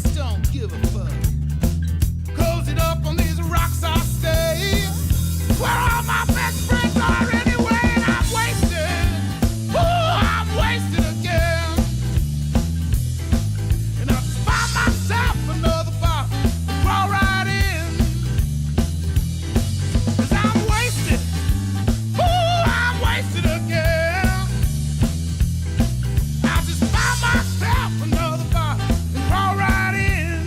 just don't give a fuck. Cozy up on these rocks I stay, where all my best friends are anyway, and I'm wasted. Ooh, I'm wasted again. And I just find myself another bar to crawl right in. 'Cause I'm wasted. Ooh, I'm wasted again. I just find myself another bar to crawl right in.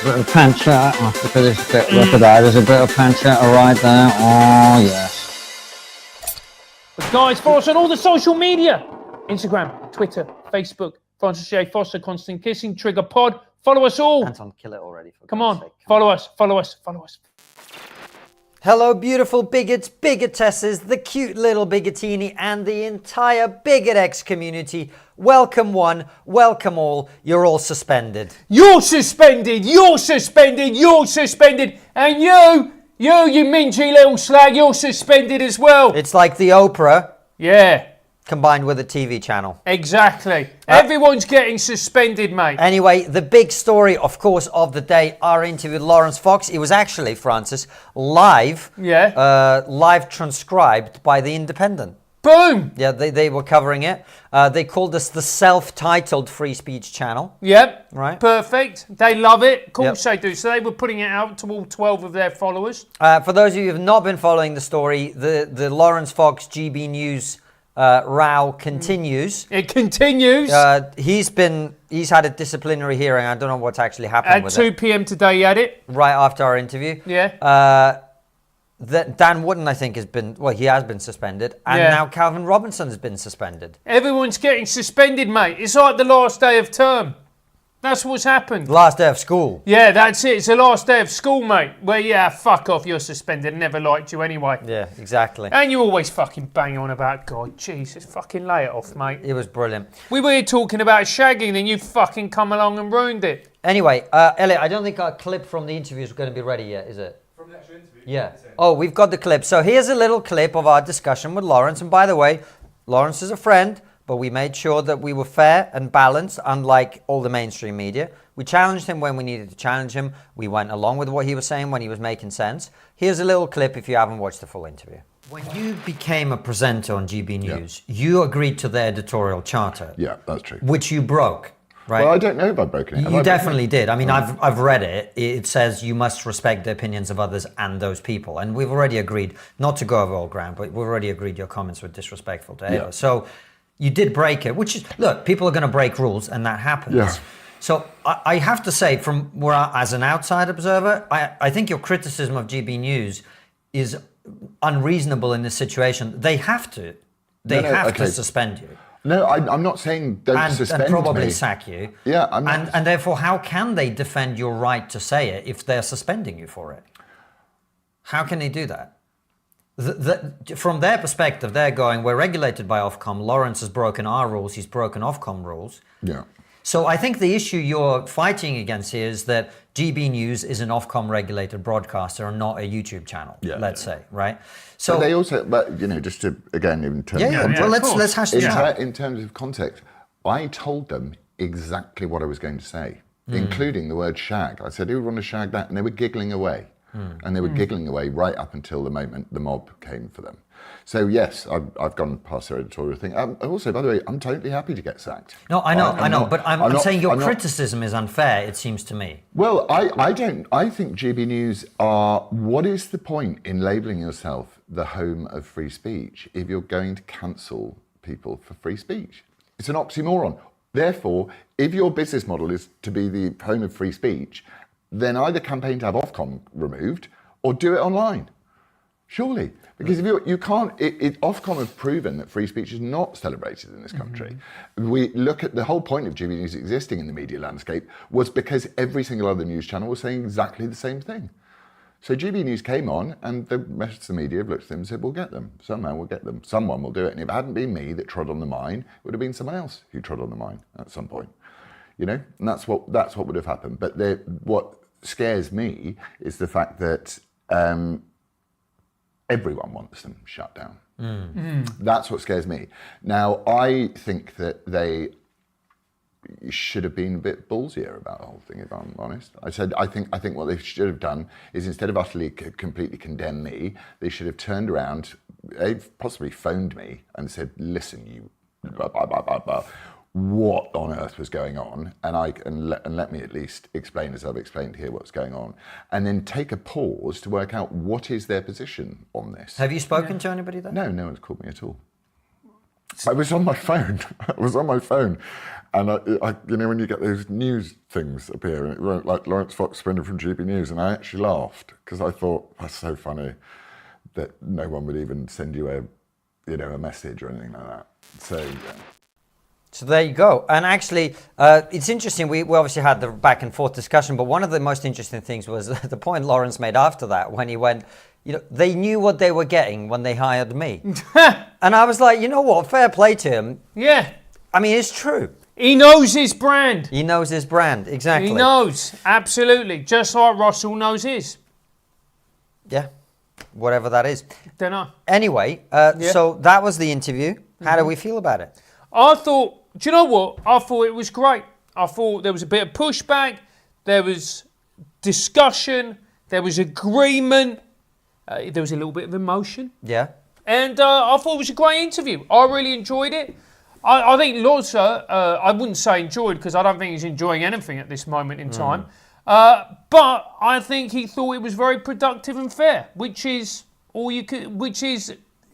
bit of pancetta. Look at this bit. Look at that. There's a bit of pancetta right there. Oh yes. But guys, follow us on all the social media: Instagram, Twitter, Facebook. Francis J. Foster, Konstantin Kisin, Trigger Pod. Follow us all. Anton, kill it already. Come on, follow us. Hello, beautiful bigots, bigotesses, the cute little bigotini, and the entire BigotX community. Welcome one, welcome all. You're all suspended. You're suspended. And you mingy little slag, you're suspended as well. It's like the Oprah Yeah, combined with a TV channel. exactly. Everyone's getting suspended, mate. Anyway, the big story, of course, of the day, our interview with Lawrence Fox. It was actually, Francis, live transcribed by The Independent. Boom. Yeah, they were covering it. They called us the self-titled free speech channel. Yep. Right. Perfect. They love it. Of course Yep. they do. So they were putting it out to all 12 of their followers. For those of you who have not been following the story, the Lawrence Fox GB News row continues. It continues. He's had a disciplinary hearing. I don't know what's actually happened At with 2 it. p.m. today, you had it. Right after our interview. Yeah. That Dan Wooden, I think, has been suspended, and Yeah. now Calvin Robinson has been suspended. Everyone's getting suspended, mate. It's like the last day of term. That's what's happened. Last day of school. Yeah, that's it. It's the last day of school, mate. Well, yeah, fuck off. You're suspended. Never liked you anyway. Yeah, exactly. And you always fucking bang on about God. Jesus, fucking lay it off, mate. It was brilliant. We were here talking about shagging, and you fucking come along and ruined it. Anyway, Elliot, I don't think our clip from the interview is going to be ready yet, is it? From the actual interview? Yeah. Oh, we've got the clip. So here's a little clip of our discussion with Lawrence. And by the way, Lawrence is a friend, but we made sure that we were fair and balanced, unlike all the mainstream media. We challenged him when we needed to challenge him. We went along with what he was saying when he was making sense. Here's a little clip if you haven't watched the full interview. When you became a presenter on GB News, you agreed to their editorial charter. Yeah, that's true. Which you broke, right? Well, I don't know if I've broken it. You definitely did. I mean, I've read it. It says you must respect the opinions of others and those people. And we've already agreed, not to go over old ground, but we've already agreed your comments were disrespectful to Ava. Yeah. So you did break it, which is, look, people are going to break rules and that happens. Yeah. So I have to say, from where as an outside observer, I think your criticism of GB News is unreasonable in this situation. They have to. They have to suspend you. No, I'm not saying don't suspend and probably me. sack you. Yeah, I'm not. And therefore, how can they defend your right to say it if they're suspending you for it? How can they do that? From their perspective, they're going, we're regulated by Ofcom. Lawrence has broken our rules. He's broken Ofcom rules. Yeah. So I think the issue you're fighting against here is that GB News is an Ofcom regulated broadcaster and not a YouTube channel, let's say, right? So But they also, just to, again, in terms of context, well, let's hash this out. in terms of context, I told them exactly what I was going to say, including the word shag. I said, who would want to shag that? And they were giggling away. And they were giggling away right up until the moment the mob came for them. So yes, I've gone past their editorial thing. Also, by the way, I'm totally happy to get sacked. No, I know, but I'm saying your criticism is unfair, it seems to me. Well, I don't. I think GB News are. What is the point in labelling yourself the home of free speech if you're going to cancel people for free speech? It's an oxymoron. Therefore, if your business model is to be the home of free speech, then either campaign to have Ofcom removed or do it online. Surely. Because if you can't, Ofcom have proven that free speech is not celebrated in this country. We look at the whole point of GB News existing in the media landscape was because every single other news channel was saying exactly the same thing. So GB News came on and the rest of the media have looked at them and said, we'll get them. Somehow we'll get them. Someone will do it. And if it hadn't been me that trod on the mine, it would have been someone else who trod on the mine at some point. And that's what would have happened. But what scares me is the fact that everyone wants them shut down. That's what scares me. Now, I think that they should have been a bit ballsier about the whole thing, if I'm honest. I think what they should have done is, instead of utterly completely condemn me, they should have turned around, they've possibly phoned me and said, listen, you blah, blah, blah, blah, blah. What on earth was going on, and let me at least explain, as I've explained here, what's going on, and then take a pause to work out what is their position on this. Have you spoken to anybody there? No one's called me at all. I was on my phone. And I, when you get those news things appear, and it wrote like Lawrence Fox-Spinner from GB News, and I actually laughed because I thought that's so funny that no one would even send you a message or anything like that. So yeah. So there you go. And actually, it's interesting. We obviously had the back and forth discussion, but one of the most interesting things was the point Lawrence made after that when he went, they knew what they were getting when they hired me. And I was like, you know what? Fair play to him. Yeah. I mean, it's true. He knows his brand. He knows his brand, exactly. He knows, absolutely. Just like Russell knows his. Yeah, whatever that is. Don't know. Anyway, so that was the interview. How do we feel about it? I thought, do you know what? I thought it was great. I thought there was a bit of pushback. There was discussion. There was agreement. There was a little bit of emotion. Yeah. And I thought it was a great interview. I really enjoyed it. I think Lawson, I wouldn't say enjoyed because I don't think he's enjoying anything at this moment in time. But I think he thought it was very productive and fair, which is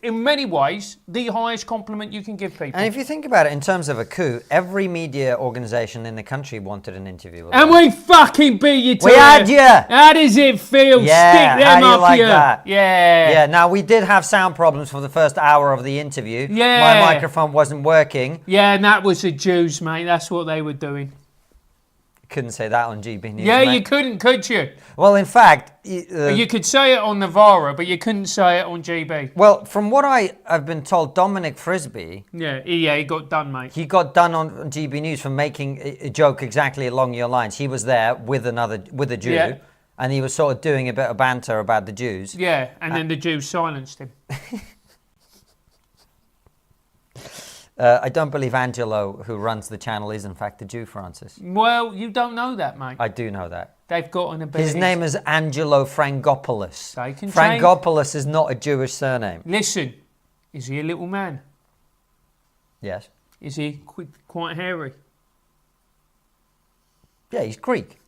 in many ways the highest compliment you can give people. And if you think about it in terms of a coup, every media organisation in the country wanted an interview with and him. we fucking beat you to We had it. you. How does it feel? Yeah, Stick them how do you up like here. that? Yeah. Yeah, now we did have sound problems for the first hour of the interview. Yeah. My microphone wasn't working. Yeah, and that was the Jews, mate. That's what they were doing. Couldn't say that on GB News. Yeah, mate. you couldn't, could you? Well, in fact... You could say it on Navarra, but you couldn't say it on GB. Well, from what I've been told, Dominic Frisby... Yeah, he got done, mate. He got done on GB News for making a joke exactly along your lines. He was there with a Jew, Yeah. and he was sort of doing a bit of banter about the Jews. Yeah, and then the Jews silenced him. I don't believe Angelo, who runs the channel, is in fact a Jew, Francis. Well, you don't know that, mate. I do know that. They've got an ability. His name is Angelo Frangopoulos. They can Frangopoulos is not a Jewish surname. Listen, is he a little man? Yes. Is he quite hairy? Yeah, he's Greek.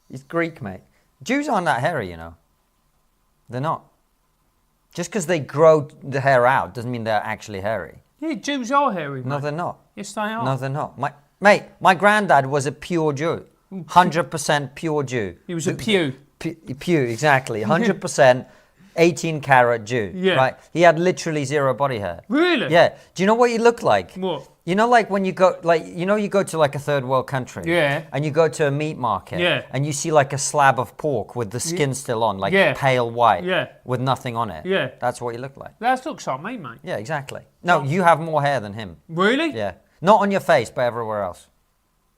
He's Greek, mate. Jews aren't that hairy, you know. They're not. Just because they grow the hair out doesn't mean they're actually hairy. Yeah, Jews are hairy, mate. No, they're not. Yes, they are. No, they're not. My granddad was a pure Jew. 100% pure Jew. He was a pew. Pew, exactly. 100% 18 carat Jew. Yeah. Right? He had literally zero body hair. Really? Yeah. Do you know what he looked like? What? You know, like when you go, you go to like a third world country. Yeah. And you go to a meat market. Yeah. And you see like a slab of pork with the skin still on, like Yeah. pale white. Yeah. With nothing on it. Yeah. That's what you look like. That looks like me, mate. Yeah, exactly. No, you have more hair than him. Really? Yeah. Not on your face, but everywhere else.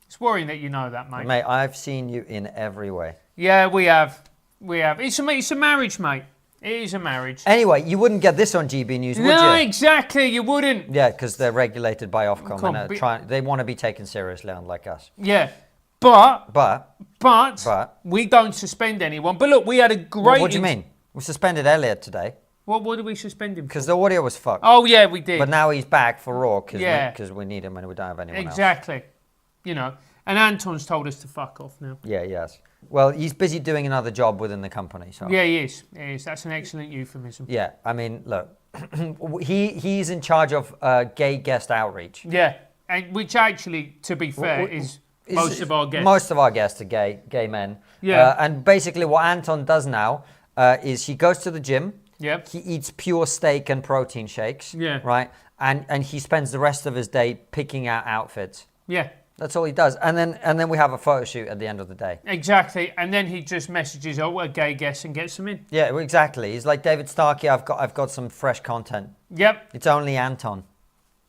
It's worrying that you know that, mate. Mate, I've seen you in every way. Yeah, we have. It's a marriage, mate. It is a marriage. Anyway, you wouldn't get this on GB News, would No, you? exactly. You wouldn't. Yeah, because they're regulated by Ofcom and they want to be taken seriously, unlike us. Yeah, but But we don't suspend anyone. But look, we had a great. what do you mean? We suspended Elliot today What did we suspend him for? because the audio was fucked. Oh yeah, we did. But now he's back for Raw because Yeah. we need him and we don't have anyone else. Exactly. You know, and Anton's told us to fuck off now. Yeah, yes. Well, he's busy doing another job within the company. So Yeah, he is. That's an excellent euphemism. yeah, I mean, look, he's in charge of gay guest outreach. Yeah, and which actually, to be fair, is most of our guests. Most of our guests are gay men. Yeah. And basically what Anton does now is he goes to the gym. Yep. He eats pure steak and protein shakes. Yeah. Right? And he spends the rest of his day picking out outfits. Yeah. That's all he does. And then we have a photo shoot at the end of the day. Exactly, and then he just messages, "Oh, we're gay guests," and gets them in. Yeah, well, exactly. He's like, David Starkey, I've got some fresh content. Yep. It's only Anton.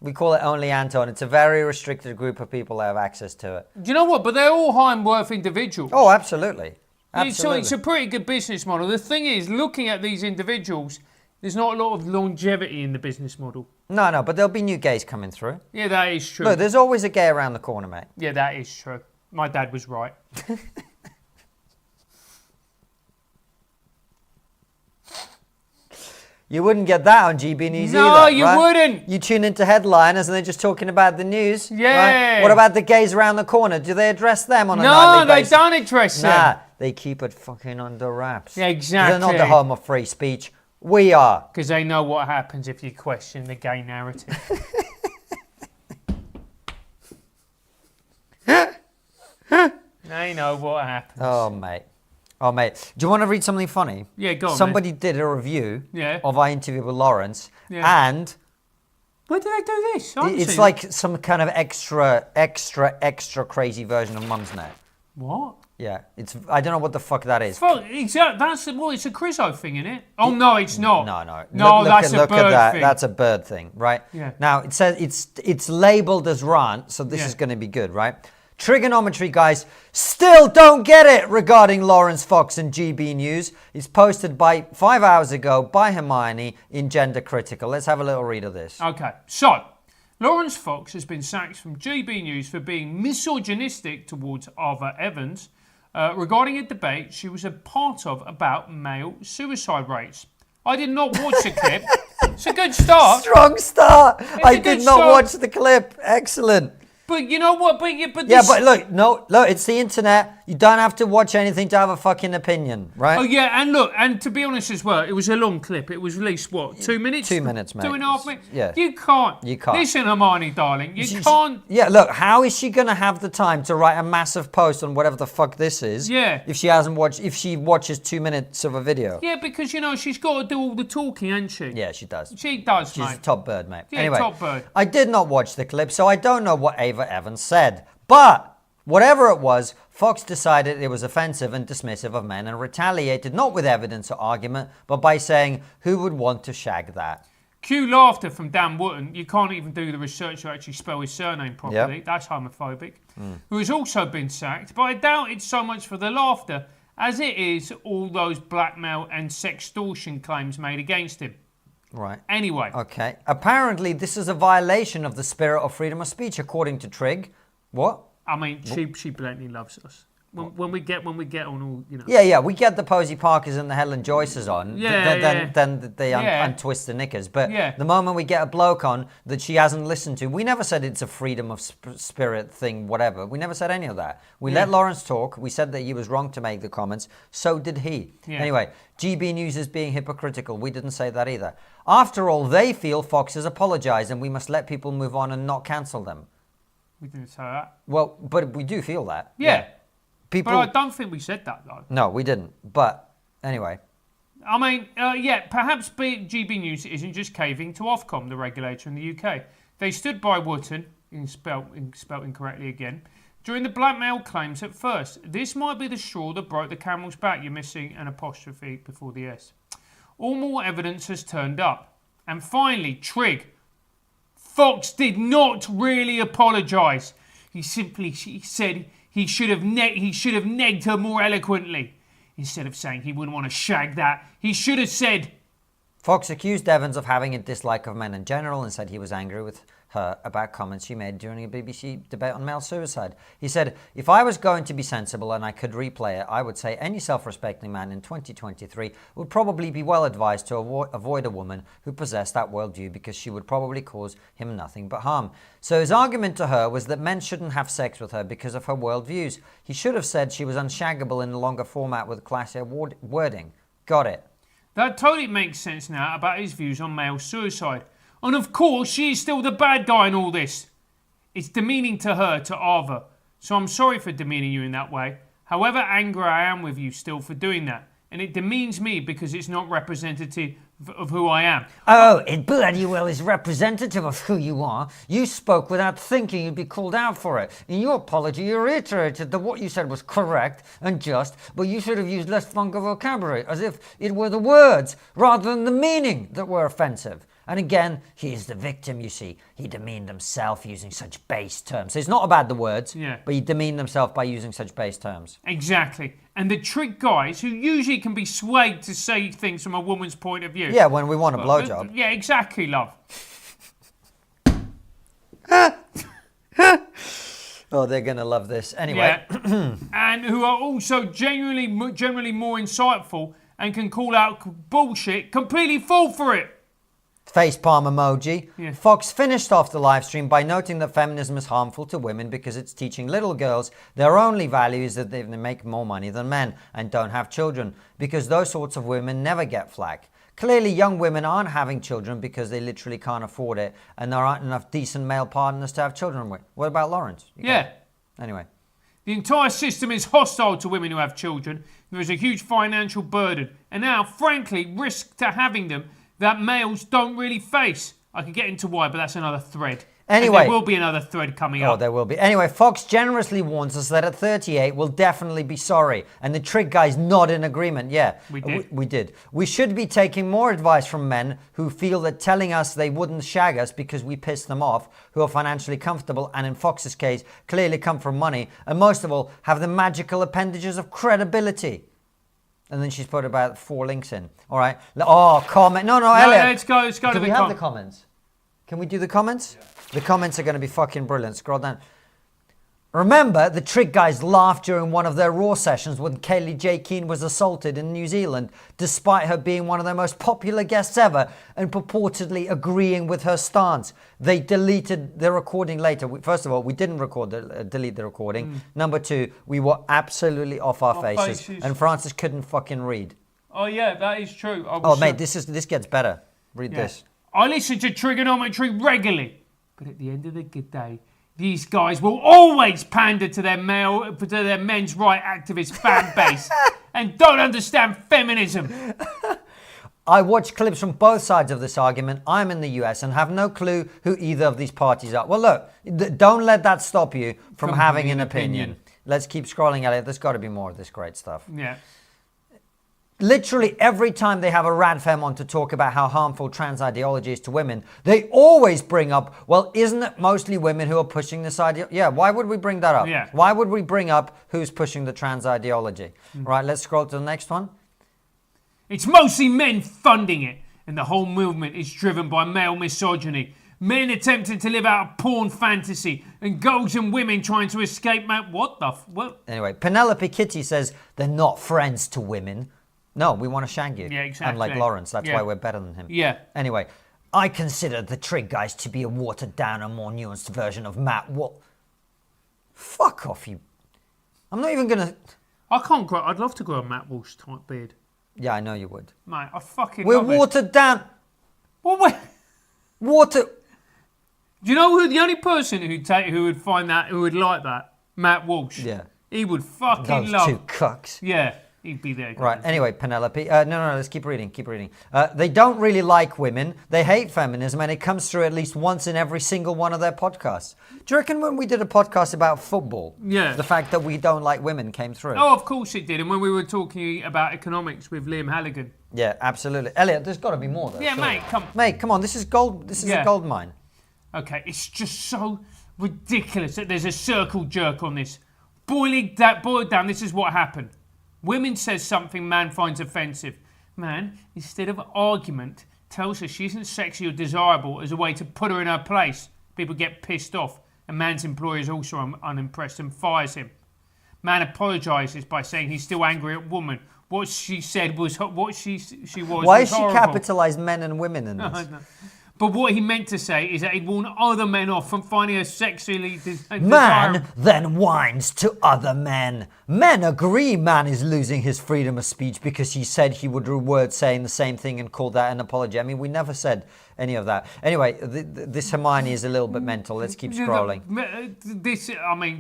We call it only Anton. It's a very restricted group of people that have access to it. Do you know what? But they're all high and worth individuals. Oh, absolutely. So Absolutely. it's a pretty good business model. The thing is, looking at these individuals, there's not a lot of longevity in the business model. No, but there'll be new gays coming through. Yeah, that is true. Look, there's always a gay around the corner, mate. Yeah, that is true. My dad was right. You wouldn't get that on GB News No, either. you right? wouldn't. You tune into headliners and they're just talking about the news. Yeah. Right? What about the gays around the corner? Do they address them on a No, nightly they basis? don't address them. Nah, they keep it fucking under wraps. Yeah, exactly. They're not the home of free speech. We are. Because they know what happens if you question the gay narrative. They know what happens. Oh, mate. Oh, mate. Do you want to read something funny? Yeah, go on, Somebody did a review Yeah. of our interview with Lawrence, Yeah. and Where did they do this? I haven't it's seen like it. some kind of extra crazy version of Mumsnet. What? Yeah, I don't know what the fuck that is. Fuck, exactly. That's it's a Chryso thing, isn't it? Oh no, it's not. No. No, that's look a at bird that. thing. That's a bird thing, right? Yeah. Now it says it's labeled as rant, so this Yeah. is going to be good, right? Triggernometry, guys, still don't get it regarding Lawrence Fox and GB News. It's posted by 5 hours ago by Hermione in Gender Critical. Let's have a little read of this. Okay, so Lawrence Fox has been sacked from GB News for being misogynistic towards Ava Evans regarding a debate she was a part of about male suicide rates. I did not watch the clip. It's a good start. Strong start. I a did good not start. watch the clip. Excellent. But you know what? But Yeah, this, but look, it's the internet. You don't have to watch anything to have a fucking opinion, right? Oh yeah, and look, and to be honest as well, it was a long clip. It was released what, 2 minutes? 2 minutes, mate. 2.5 minutes. Yeah. You can't. You can't. Listen, Hermione, darling, you can't. Yeah, look, how is she gonna have the time to write a massive post on whatever the fuck this is? Yeah. If she watches 2 minutes of a video. Yeah, because you know she's got to do all the talking, ain't she? Yeah, she does. She does, She's mate. a top bird, mate. Yeah, Anyway, top bird. I did not watch the clip, so I don't know what Ava Evans said. But whatever it was, Fox decided it was offensive and dismissive of men and retaliated not with evidence or argument, but by saying, who would want to shag that? Cue laughter from Dan Wootton. You can't even do the research to actually spell his surname properly. Yep. That's homophobic. Who has also been sacked, but I doubt it's so much for the laughter as it is all those blackmail and sextortion claims made against him. Right. Anyway. Okay. Apparently, this is a violation of the spirit of freedom of speech, according to Trig. What? I mean, she blatantly loves us. When we get on all, you know. Yeah, we get the Posey Parkers and the Helen Joyces on. Yeah, Then they Yeah. untwist the knickers. But Yeah. the moment we get a bloke on that she hasn't listened to, we never said it's a freedom of spirit thing, whatever. We never said any of that. We let Lawrence talk. We said that he was wrong to make the comments. So did he. Yeah. Anyway, GB News is being hypocritical. We didn't say that either. After all, they feel Fox has apologized and we must let people move on and not cancel them. We didn't say that. Well, but we do feel that. Yeah. People. But I don't think we said that, though. No, we didn't. But anyway. I mean, perhaps GB News isn't just caving to Ofcom, the regulator in the UK. They stood by Wootton, spelt incorrectly again, during the blackmail claims at first. This might be the straw that broke the camel's back. You're missing an apostrophe before the S. All more evidence has turned up. And finally, Trig. Fox did not really apologise. He said he should have negged her more eloquently. Instead of saying he wouldn't want to shag that, he should have said... Fox accused Evans of having a dislike of men in general and said he was angry with her about comments she made during a BBC debate on male suicide. He said, if I was going to be sensible and I could replay it, I would say any self-respecting man in 2023 would probably be well advised to avoid a woman who possessed that worldview because she would probably cause him nothing but harm. So his argument to her was that men shouldn't have sex with her because of her worldviews. He should have said she was unshaggable in a longer format with classier wording. Got it. That totally makes sense now about his views on male suicide. And of course, she is still the bad guy in all this. It's demeaning to her, to Ava. So I'm sorry for demeaning you in that way. However angry I am with you still for doing that. And it demeans me because it's not representative of who I am. Oh, it bloody well is representative of who you are. You spoke without thinking you'd be called out for it. In your apology, you reiterated that what you said was correct and just, but you should have used less vulgar vocabulary, as if it were the words rather than the meaning that were offensive. And again, he is the victim, you see. He demeaned himself using such base terms. So it's not about the words, but he demeaned himself by using such base terms. Exactly. And the trick guys, who usually can be swayed to say things from a woman's point of view. Yeah, when we want a blowjob. Yeah, exactly, love. Oh, they're going to love this. Anyway. Yeah. And who are also generally more insightful and can call out bullshit, completely fall for it. Facepalm emoji. Yeah. Fox finished off the live stream by noting that feminism is harmful to women because it's teaching little girls their only value is that they make more money than men and don't have children, because those sorts of women never get flack. Clearly, young women aren't having children because they literally can't afford it, and there aren't enough decent male partners to have children with. What about Lawrence? Anyway. The entire system is hostile to women who have children. There is a huge financial burden, and now, frankly, risk to having them that males don't really face. I could get into why, but that's another thread. Anyway, and there will be another thread coming up. Oh, there will be. Anyway, Fox generously warns us that at 38, we'll definitely be sorry. And the Trig guy's not in agreement. Yeah, we did. We did. We should be taking more advice from men who feel that telling us they wouldn't shag us because we pissed them off, who are financially comfortable, and in Fox's case, clearly come from money, and most of all, have the magical appendages of credibility. And then she's put about 4 links in. All right. Oh, comment. No, Elliot. Let's go to the comments. Do we have the comments? Can we do the comments? Yeah. The comments are going to be fucking brilliant. Scroll down. Remember, the Trig guys laughed during one of their Raw sessions when Kaylee J. Keane was assaulted in New Zealand, despite her being one of their most popular guests ever and purportedly agreeing with her stance. They deleted the recording later. First of all, we didn't delete the recording. Number 2, we were absolutely off our faces. And Francis couldn't fucking read. Oh, yeah, that is true. Mate, this gets better. Read this. I listen to TRIGGERnometry regularly. But at the end of the good day, these guys will always pander to their men's right activist fan base and don't understand feminism. I watch clips from both sides of this argument. I'm in the US and have no clue who either of these parties are. Well, look, don't let that stop you from having an opinion. Let's keep scrolling, Elliot. There's got to be more of this great stuff. Yeah. Literally every time they have a rad femme on to talk about how harmful trans ideology is to women, they always bring up, well, isn't it mostly women who are pushing this idea? Yeah, why would we bring that up? Yeah. Why would we bring up who's pushing the trans ideology? Right, let's scroll to the next one. It's mostly men funding it, and the whole movement is driven by male misogyny. Men attempting to live out a porn fantasy, and girls and women trying to escape. What? Anyway, Penelope Kitty says they're not friends to women. No, we want to shag you. Yeah, exactly. Unlike Lawrence, that's why we're better than him. Yeah. Anyway, I consider the Trig guys to be a watered down and more nuanced version of Matt Fuck off, you. I'm not even gonna. I can't grow. I'd love to grow a Matt Walsh type beard. Yeah, I know you would. Mate, I fucking. We're love watered down. Well, Water. Do you know who the only person who would find that, who would like that? Matt Walsh. Yeah. He would fucking Those love. 2 cucks. Yeah. He'd be there. Right, anyway, Penelope. No, let's keep reading. They don't really like women. They hate feminism, and it comes through at least once in every single one of their podcasts. Do you reckon when we did a podcast about football, the fact that we don't like women came through? Oh, of course it did. And when we were talking about economics with Liam Halligan. Yeah, absolutely. Elliot, there's got to be more though. Yeah, surely. mate, come on. This is gold. This is a gold mine. Okay, it's just so ridiculous that there's a circle jerk on this. Boiled down, this is what happened. Women says something man finds offensive. Man, instead of argument, tells her she isn't sexy or desirable as a way to put her in her place. People get pissed off. A man's employer is also unimpressed and fires him. Man apologises by saying he's still angry at woman. What she said was what she was. Why was has she horrible. capitalised men and women in this? No. But what he meant to say is that he'd warn other men off from finding her sexually desirable. Man then whines to other men. Men agree man is losing his freedom of speech because he said he would reward saying the same thing and call that an apology. I mean, we never said any of that. Anyway, this Hermione is a little bit mental. Let's keep scrolling.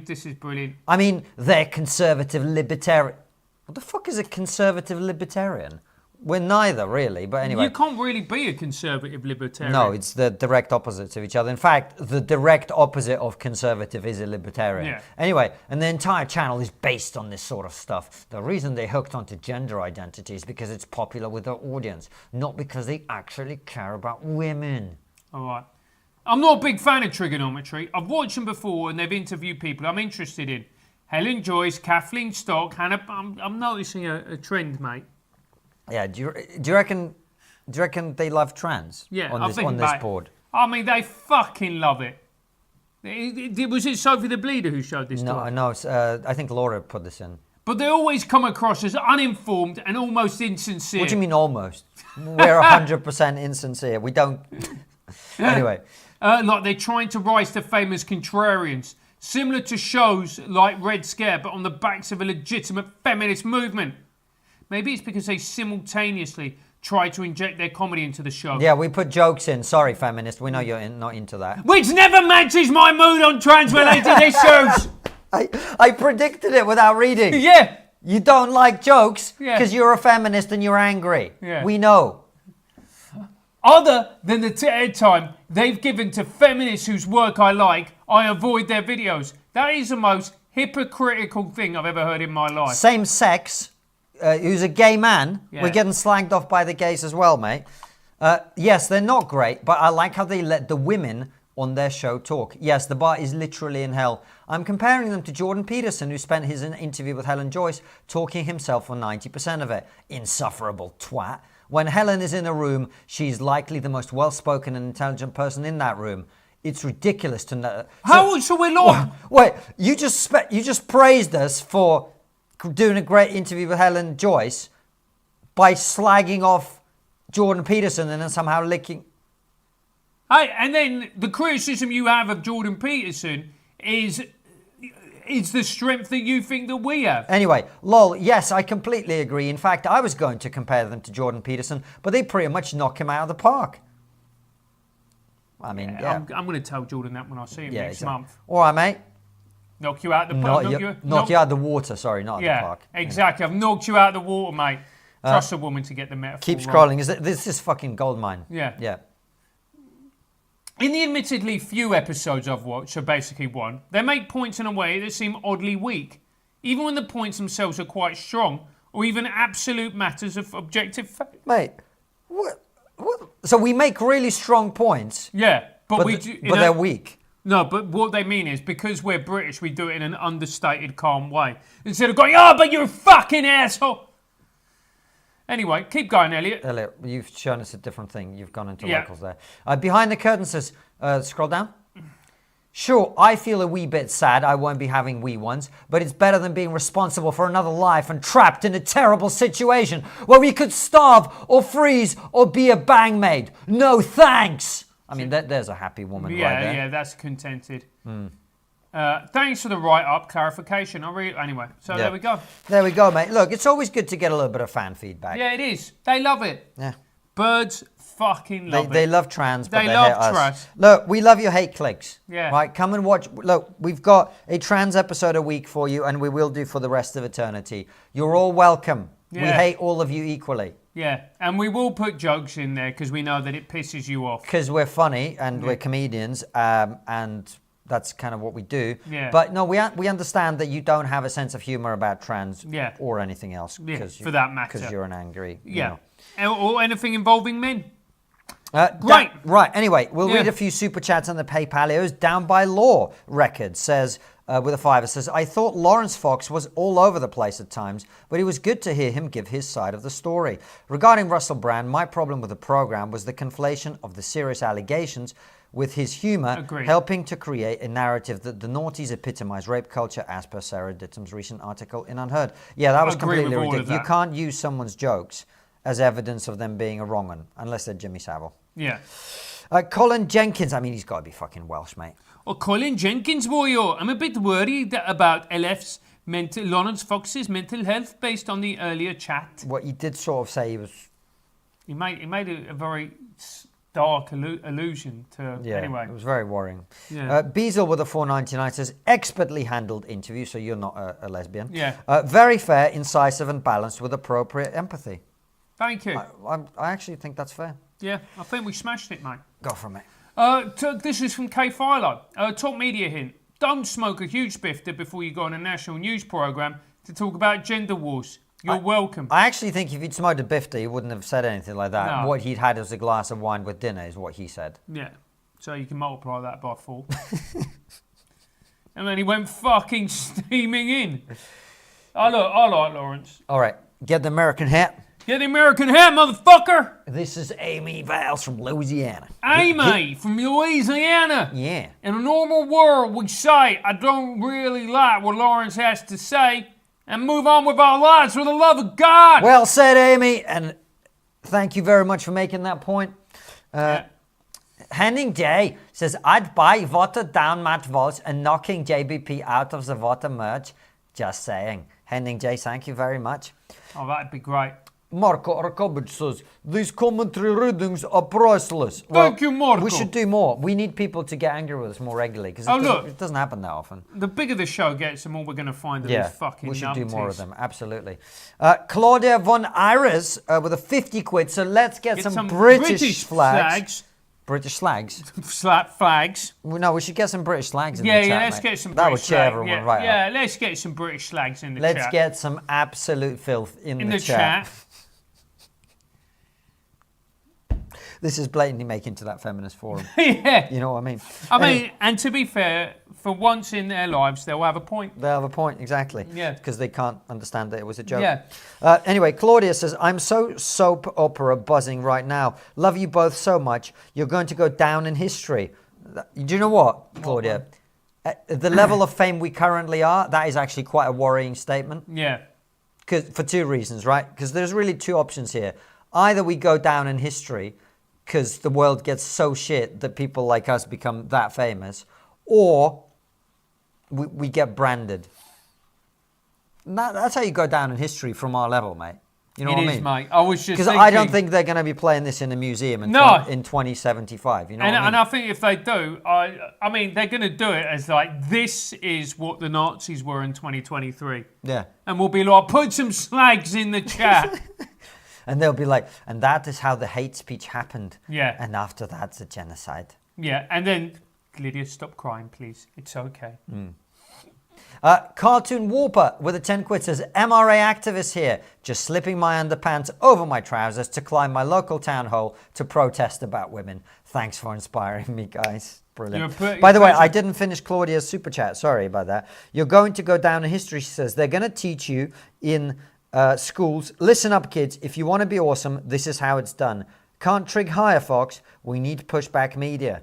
This is brilliant. I mean, they're conservative libertarian. What the fuck is a conservative libertarian? We're neither, really, but anyway. You can't really be a conservative libertarian. No, it's the direct opposites of each other. In fact, the direct opposite of conservative is a libertarian. Yeah. Anyway, and the entire channel is based on this sort of stuff. The reason they hooked onto gender identity is because it's popular with their audience, not because they actually care about women. All right. I'm not a big fan of TRIGGERnometry. I've watched them before and they've interviewed people I'm interested in. Helen Joyce, Kathleen Stock, Hannah... I'm noticing a trend, mate. Yeah, do you reckon they love trans? Yeah, on this board. I mean, they fucking love it. Was it Sophie the Bleeder who showed this? No, I think Laura put this in. But they always come across as uninformed and almost insincere. What do you mean almost? We're 100% insincere. We don't. Anyway, like they're trying to rise to fame as contrarians, similar to shows like Red Scare, but on the backs of a legitimate feminist movement. Maybe it's because they simultaneously try to inject their comedy into the show. Yeah, we put jokes in. Sorry, feminist. We know you're not into that. Which never matches my mood on trans-related issues. I predicted it without reading. Yeah. You don't like jokes Yeah. because you're a feminist and you're angry. Yeah. We know. Other than the airtime they've given to feminists whose work I like, I avoid their videos. That is the most hypocritical thing I've ever heard in my life. Same sex, who's a gay man. Yeah. We're getting slagged off by the gays as well, mate. Yes, they're not great, but I like how they let the women on their show talk. Yes, the bar is literally in hell. I'm comparing them to Jordan Peterson, who spent his interview with Helen Joyce talking himself for 90% of it. Insufferable twat. When Helen is in a room, she's likely the most well-spoken and intelligent person in that room. It's ridiculous to know. So we're not... Wait, you just praised us for doing a great interview with Helen Joyce by slagging off Jordan Peterson and then somehow licking... Hey, and then the criticism you have of Jordan Peterson is the strength that you think that we have. Anyway, lol, yes, I completely agree. In fact, I was going to compare them to Jordan Peterson, but they pretty much knock him out of the park. I mean, yeah. I'm going to tell Jordan that when I see him next month. All right, mate. Knock you out the park. Knock you out the water, sorry, not yeah, the park. Exactly. I've knocked you out the water, mate. Trust a woman to get the metaphor. Keep right. scrolling. This is fucking goldmine. Yeah. Yeah. In the admittedly few episodes I've watched, so basically one, they make points in a way that seem oddly weak, even when the points themselves are quite strong, or even absolute matters of objective fact. Mate, what? So we make really strong points. Yeah, but they're weak. No, but what they mean is because we're British, we do it in an understated, calm way. Instead of going, oh, but you're a fucking asshole. Anyway, keep going, Elliot. Elliot, you've shown us a different thing. You've gone into locals there. Behind the curtain says, scroll down. Sure, I feel a wee bit sad I won't be having wee ones, but it's better than being responsible for another life and trapped in a terrible situation where we could starve or freeze or be a bang maid. No thanks. I mean, there's a happy woman right there. Yeah, that's contented. Thanks for the write-up clarification. Anyway, so there we go. There we go, mate. Look, it's always good to get a little bit of fan feedback. Yeah, it is. They love it. Yeah. Birds fucking love it. They love trans, but they they love hate us. trash. Look, we love your hate clicks. Yeah. Right, come and watch. Look, we've got a trans episode a week for you, and we will do for the rest of eternity. You're all welcome. Yeah. We hate all of you equally. Yeah, and we will put jokes in there because we know that it pisses you off. Because we're funny and we're comedians, and that's kind of what we do. Yeah. But no, we understand that you don't have a sense of humor about trans or anything else. Yeah, for that matter. Because you're an angry. Yeah. Or anything involving men. Great. Right. Anyway, we'll read a few super chats on the PayPalios. Down by Law Record says, with a fiver, says, I thought Lawrence Fox was all over the place at times, but it was good to hear him give his side of the story. Regarding Russell Brand, my problem with the program was the conflation of the serious allegations with his humor, helping to create a narrative that the noughties epitomize rape culture, as per Sarah Dittam's recent article in Unheard. Yeah, that was completely ridiculous. You can't use someone's jokes as evidence of them being a wrong one, unless they're Jimmy Savile. Yeah. Colin Jenkins, I mean, he's got to be fucking Welsh, mate. Oh, Colin Jenkins, boyo. I'm a bit worried about Lawrence Fox's mental health based on the earlier chat. What he did sort of say he was... He made a very dark allusion to... Yeah, anyway. It was very worrying. Yeah. Beazle with a 499 says, expertly handled interview, so you're not a lesbian. Yeah. Very fair, incisive and balanced with appropriate empathy. Thank you. I actually think that's fair. Yeah, I think we smashed it, mate. Go for it. This is from K Philo. Top media hint. Don't smoke a huge bifter before you go on a national news programme to talk about gender wars. You're welcome. I actually think if he'd smoked a bifter, he wouldn't have said anything like that. No. What he'd had was a glass of wine with dinner is what he said. Yeah. So you can multiply that by 4. And then he went fucking steaming in. I like Lawrence. All right. Get the American hat. Get the American hat, motherfucker! This is Amy Vales from Louisiana. Amy from Louisiana. Yeah. In a normal world, we say, I don't really like what Lawrence has to say, and move on with our lives for the love of God. Well said, Amy, and thank you very much for making that point. Henning J says, I'd buy watered down Matt Walsh and knocking JBP out of the water merge. Just saying. Henning J, thank you very much. Oh, that'd be great. Marco Arkovic says, these commentary readings are priceless. Thank you, Marco. We should do more. We need people to get angry with us more regularly because it doesn't happen that often. The bigger the show gets, the more we're going to find of these fucking we should do numpties. more of them, absolutely. Claudia von Iris with a 50 quid. So let's get some British flags. British slags? Flags. No, we should get some British slags in the chat, let's mate. get some That would British cheer slags. everyone right up. Yeah, let's get some British slags in the chat. Let's get some absolute filth in the chat. This is blatantly making to that feminist forum. Yeah. You know what I mean? I mean, and to be fair, for once in their lives, they'll have a point. They'll have a point, exactly. Yeah. Because they can't understand that it was a joke. Yeah. Anyway, Claudia says, I'm so soap opera buzzing right now. Love you both so much. You're going to go down in history. Do you know what, Claudia? At the level of fame we currently are, that is actually quite a worrying statement. Yeah. For two reasons, right? Because there's really two options here. Either we go down in history because the world gets so shit that people like us become that famous, or we get branded. That's how you go down in history from our level, mate. You know what I mean? It is, mate. I was just because thinking... I don't think they're going to be playing this in a museum in 2075. You know what I mean? And I think if they do, I mean, they're going to do it as like, this is what the Nazis were in 2023. Yeah. And we'll be like, put some slags in the chat. And they'll be like, and that is how the hate speech happened. Yeah. And after that's a genocide. Yeah. And then, Lydia, stop crying, please. It's okay. Cartoon Warper with a 10 quid says, MRA activist here, just slipping my underpants over my trousers to climb my local town hall to protest about women. Thanks for inspiring me, guys. Brilliant. By the way, I didn't finish Claudia's super chat. Sorry about that. You're going to go down in history, she says. They're going to teach you in schools. Listen up, kids. If you want to be awesome, this is how it's done. Can't trig hire, Fox. We need pushback media.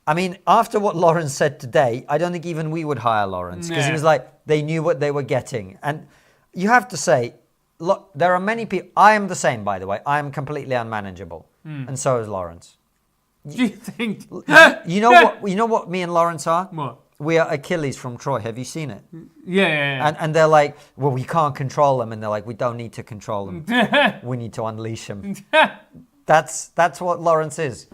I mean, after what Lawrence said today, I don't think even we would hire Lawrence because he was like, they knew what they were getting. And you have to say, look, there are many people. I am the same, by the way. I am completely unmanageable. And so is Lawrence. Do you think? You know what me and Lawrence are? What? We are Achilles from Troy. Have you seen it? Yeah. And they're like, well, we can't control them. And they're like, we don't need to control them. We need to unleash them. That's what Lawrence is.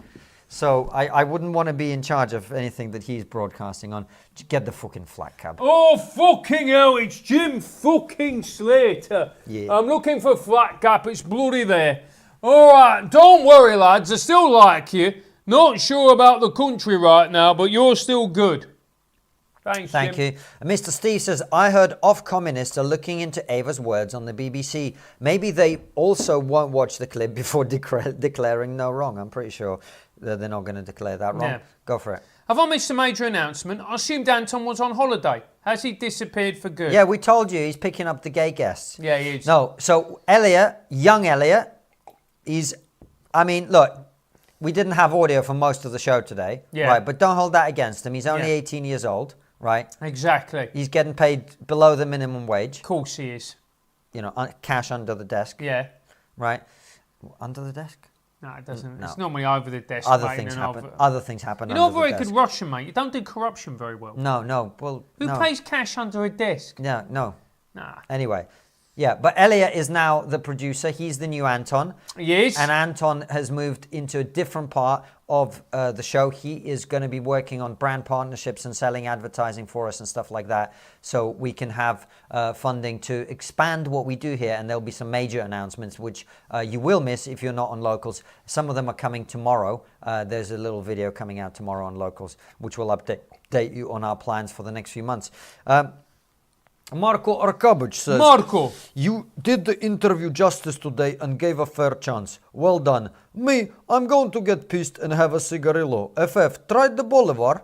So I wouldn't want to be in charge of anything that he's broadcasting on. Get the fucking flat cab. Oh, fucking hell, it's Jim fucking Slater. Yeah. I'm looking for flat cap, it's bloody there. All right, don't worry, lads, I still like you. Not sure about the country right now, but you're still good. Thanks, Thank Jim. you. Mr. Steve says, I heard off-communists are looking into Ava's words on the BBC. Maybe they also won't watch the clip before declaring no wrong. I'm pretty sure they're not going to declare that wrong. Yeah. Go for it. Have I missed a major announcement? I assumed Anton was on holiday. Has he disappeared for good? Yeah, we told you he's picking up the gay guests. Yeah, he is. No, so young Elliot, look, we didn't have audio for most of the show today. Yeah. Right, but don't hold that against him. He's only 18 years old, right? Exactly. He's getting paid below the minimum wage. Of course he is. You know, cash under the desk. Yeah. Right? Under the desk? No, it doesn't. No. It's normally over the desk. Other mate, things and happen. over- Other things happen. You're not under the very desk. good Russian, mate. You don't do corruption very well. No. Well, Who no. pays cash under a desk? No. Nah. Anyway, yeah. But Elliot is now the producer. He's the new Anton. Yes. And Anton has moved into a different part of the show. He is going to be working on brand partnerships and selling advertising for us and stuff like that. So we can have funding to expand what we do here. And there'll be some major announcements, which you will miss if you're not on Locals. Some of them are coming tomorrow. There's a little video coming out tomorrow on Locals, which will update you on our plans for the next few months. Marco Arkabuc says, Marco. You did the interview justice today and gave a fair chance. Well done. Me, I'm going to get pissed and have a cigarillo. FF, tried the Bolivar?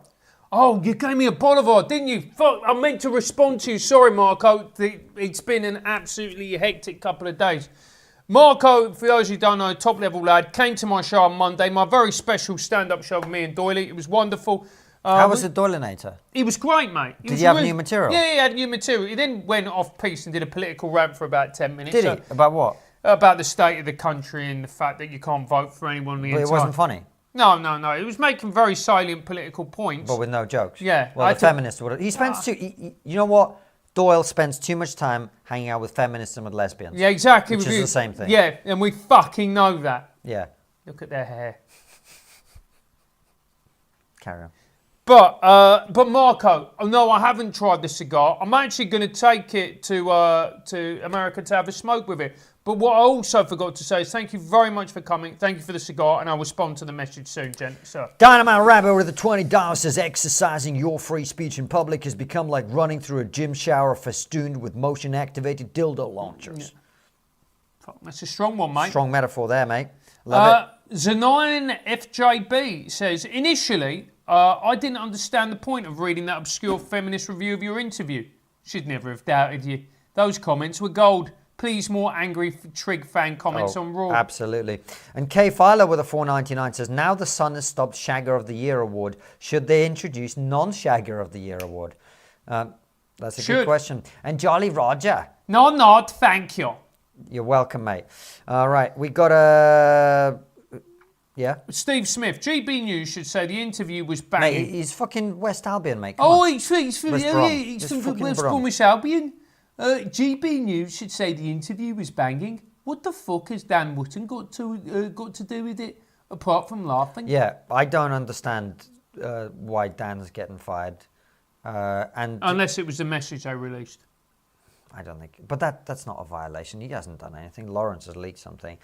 Oh, you gave me a Bolivar, didn't you? Fuck, I meant to respond to you. Sorry, Marco. It's been an absolutely hectic couple of days. Marco, for those who don't know, top level lad, came to my show on Monday, my very special stand-up show with me and Doyley. It was wonderful. How was the Doylinator? He was great, mate. Did he have new material? Yeah, he had new material. He then went off piece and did a political rant for about 10 minutes. Did he? About what? About the state of the country and the fact that you can't vote for anyone. But it wasn't funny? No. He was making very salient political points. But with no jokes? Yeah. Well, the feminists would have. He spends you know what? Doyle spends too much time hanging out with feminists and with lesbians. Yeah, exactly. Which is the same thing. Yeah, and we fucking know that. Yeah. Look at their hair. Carry on. But Marco, no, I haven't tried the cigar. I'm actually going to take it to America to have a smoke with it. But what I also forgot to say is thank you very much for coming. Thank you for the cigar, and I'll respond to the message soon, sir. Dynamite Rabbit with the $20 says exercising your free speech in public has become like running through a gym shower festooned with motion-activated dildo launchers. Fuck, that's a strong one, mate. Strong metaphor there, mate. Love it. Zanine FJB says, initially, I didn't understand the point of reading that obscure feminist review of your interview. Should never have doubted you. Those comments were gold. Please, more angry Trig fan comments on Raw. Absolutely. And Kay Filer with a $4.99 says, now the Sun has stopped Shagger of the Year award. Should they introduce non-Shagger of the Year award? That's a good question. And Jolly Roger. No, not. Thank you. You're welcome, mate. All right. We got a... Yeah? Steve Smith. GB News should say the interview was banging. Mate, he's fucking West Albion, mate. Come on. He's from West Bromwich Albion. GB News should say the interview was banging. What the fuck has Dan Wootton got to do with it, apart from laughing? Yeah, I don't understand why Dan's getting fired. And unless it was the message they released. I don't think. But that's not a violation. He hasn't done anything. Lawrence has leaked something.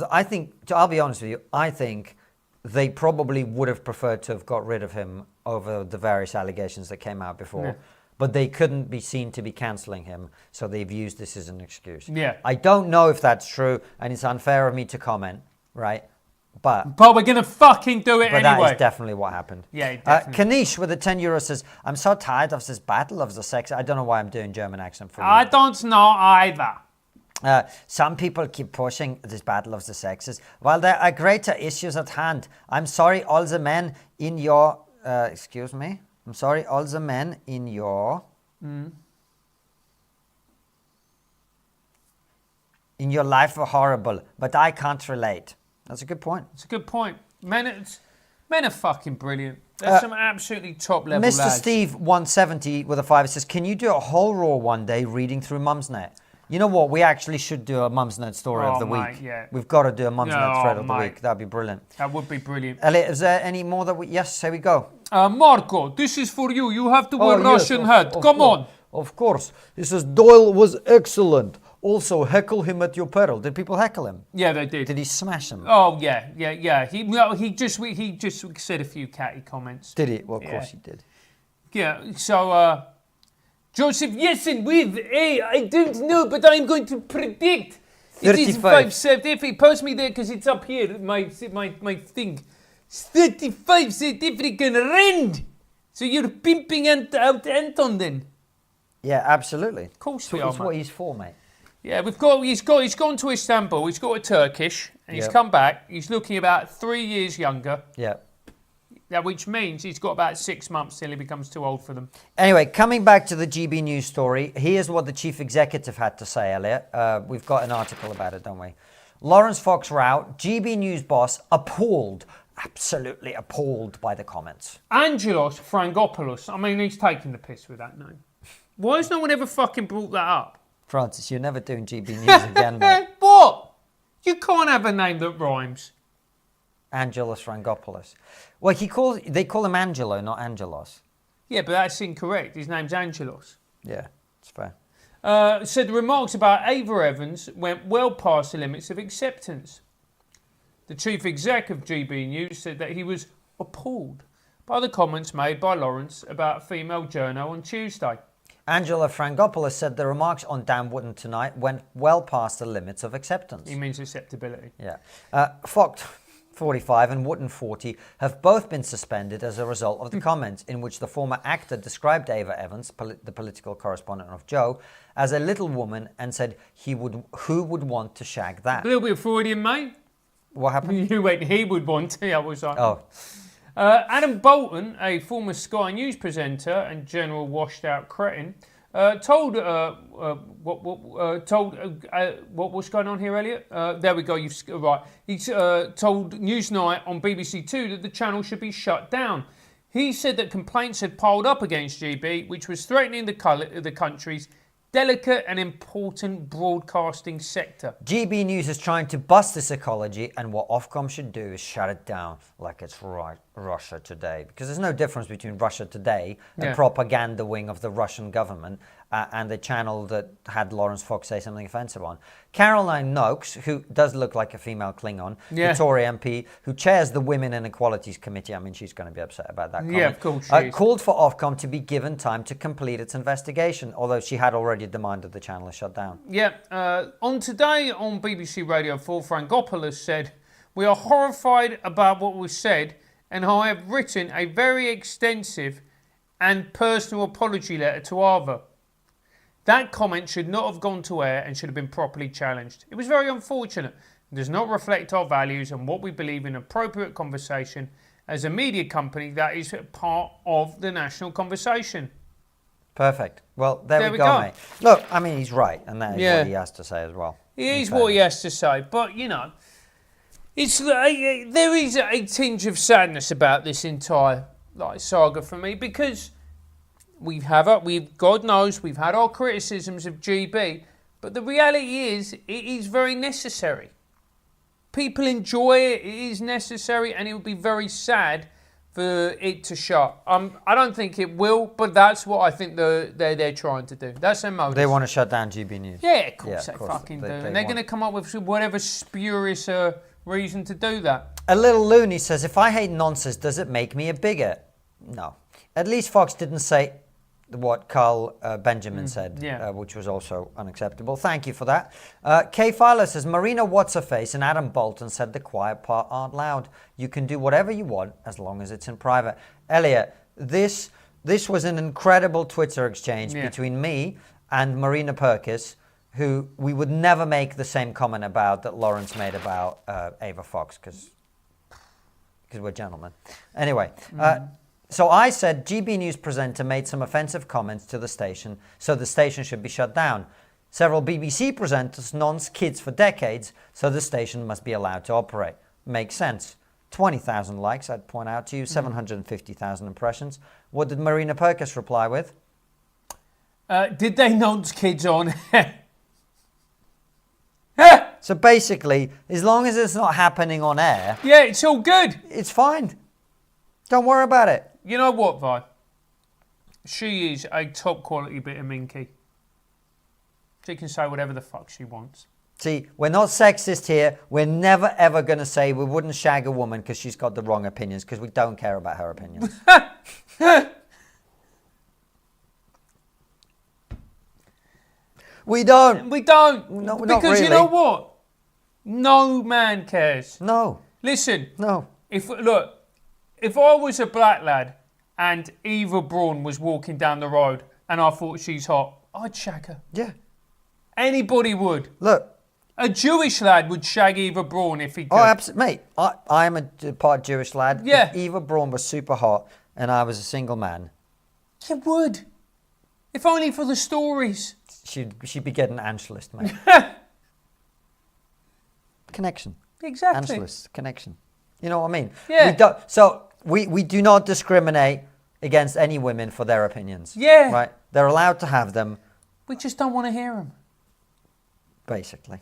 I think, I'll be honest with you, I think they probably would have preferred to have got rid of him over the various allegations that came out before. Yeah. But they couldn't be seen to be cancelling him, so they've used this as an excuse. Yeah. I don't know if that's true, and it's unfair of me to comment, right? But we're going to fucking do it anyway. But that is definitely what happened. Yeah, definitely. Kanish with the €10 says, I'm so tired of this battle of the sex. I don't know why I'm doing German accent for you. I don't know either. Some people keep pushing this battle of the sexes. While there are greater issues at hand, I'm sorry all the men in your... excuse me? I'm sorry all the men in your... in your life are horrible, but I can't relate. That's a good point. It's a good point. Men are fucking brilliant. There's some absolutely top level Mr. lads. Steve 170 with a 5 says, can you do a whole Raw one day reading through Mumsnet? You know what? We actually should do a Mumsnet story of the week. Yeah. We've got to do a Mumsnet thread of the week. That'd be brilliant. That would be brilliant. Elliot, is there any more that we... Yes, here we go. Marco, this is for you. You have to wear Russian hat. Come on. Of course. He says, Doyle was excellent. Also, heckle him at your peril. Did people heckle him? Yeah, they did. Did he smash him? Oh, yeah. He just said a few catty comments. Did he? Well, of course he did. Yeah, so... Joseph Yesin with I don't know, but I'm going to predict 35. It is 5 post me there because it's up here, my thing. 35 South African rand. So you're pimping out Anton then? Yeah, absolutely. Of course so we are, that's what he's for, mate. Yeah, he's gone to Istanbul, he's got a Turkish, and he's come back. He's looking about 3 years younger. Yeah. Yeah, which means he's got about 6 months till he becomes too old for them. Anyway, coming back to the GB News story, here's what the chief executive had to say, Elliot. We've got an article about it, don't we? Lawrence Fox Rao, GB News boss, appalled, absolutely appalled by the comments. Angelos Frangopoulos, I mean, he's taking the piss with that name. Why has no one ever fucking brought that up? Francis, you're never doing GB News again, mate. What? You can't have a name that rhymes. Angelos Frangopoulos. Well, they call him Angelo, not Angelos. Yeah, but that's incorrect. His name's Angelos. Yeah, it's fair. Said the remarks about Ava Evans went well past the limits of acceptance. The chief exec of GB News said that he was appalled by the comments made by Lawrence about a female journo on Tuesday. Angela Frangopoulos said the remarks on Dan Wootton tonight went well past the limits of acceptance. He means acceptability. Yeah. Fox 45 and Wootton 40 have both been suspended as a result of the comments in which the former actor described Ava Evans, the political correspondent of Joe, as a little woman and said who would want to shag that? A little bit Freudian, mate. What happened? You went, he would want to. I was like... Oh. Adam Bolton, a former Sky News presenter and general washed-out cretin, told what was going on here, Elliot? There we go. Right. He's told Newsnight on BBC Two that the channel should be shut down. He said that complaints had piled up against GB, which was threatening the country's delicate and important broadcasting sector. GB News is trying to bust this ecology, and what Ofcom should do is shut it down like it's Russia Today. Because there's no difference between Russia Today, the propaganda wing of the Russian government, and the channel that had Lawrence Fox say something offensive on. Caroline Noakes, who does look like a female Klingon, the Tory MP, who chairs the Women and Equalities Committee, I mean, she's going to be upset about that comment, Yeah, of course she is. called for Ofcom to be given time to complete its investigation, although she had already demanded the channel is shut down. Yeah, on Today on BBC Radio 4, Frangopoulos said, "We are horrified about what was said, and I have written a very extensive and personal apology letter to Arthur. That comment should not have gone to air and should have been properly challenged. It was very unfortunate. It does not reflect our values and what we believe in appropriate conversation as a media company that is part of the national conversation." Perfect. Well, there we go, mate. Look, I mean, he's right, and that is what he has to say as well. It is what he has to say, but, you know, there is a tinge of sadness about this entire saga for me, because God knows, we've had our criticisms of GB, but the reality is, it is very necessary. People enjoy it, it is necessary, and it would be very sad for it to shut. I don't think it will, but that's what I think they're trying to do. That's their motive. They want to shut down GB News. Yeah, of course they fucking do. And they're going to come up with whatever spurious reason to do that. A little loony says, if I hate nonsense, does it make me a bigot? No. At least Fox didn't say what Carl Benjamin said, which was also unacceptable. Thank you for that. Kay Filer says, Marina What's-Her-Face and Adam Bolton said the quiet part aren't loud. You can do whatever you want as long as it's in private. Elliot, this was an incredible Twitter exchange between me and Marina Purkis, who we would never make the same comment about that Lawrence made about Ava Fox, because we're gentlemen. Anyway, so I said GB News presenter made some offensive comments to the station, so the station should be shut down. Several BBC presenters nonced kids for decades, so the station must be allowed to operate. Makes sense. 20,000 likes, I'd point out to you, 750,000 impressions. What did Marina Purkis reply with? Did they nonce kids on? So basically, as long as it's not happening on air... Yeah, it's all good. It's fine. Don't worry about it. You know what, Vi? She is a top quality bit of minky. She can say whatever the fuck she wants. See, we're not sexist here. We're never ever going to say we wouldn't shag a woman because she's got the wrong opinions, because we don't care about her opinions. We don't. We don't. No, not because really. You know what? No man cares. No. Listen. No. If I was a black lad and Eva Braun was walking down the road and I thought she's hot, I'd shag her. Yeah. Anybody would. Look. A Jewish lad would shag Eva Braun if he could. Oh, absolutely. Mate, I'm a part Jewish lad. Yeah. If Eva Braun was super hot and I was a single man. You would. If only for the stories. She'd be getting Angelist, mate. Connection. Exactly. Angelist. Connection. You know what I mean? Yeah. We do not discriminate against any women for their opinions. Yeah. Right? They're allowed to have them. We just don't want to hear them. Basically.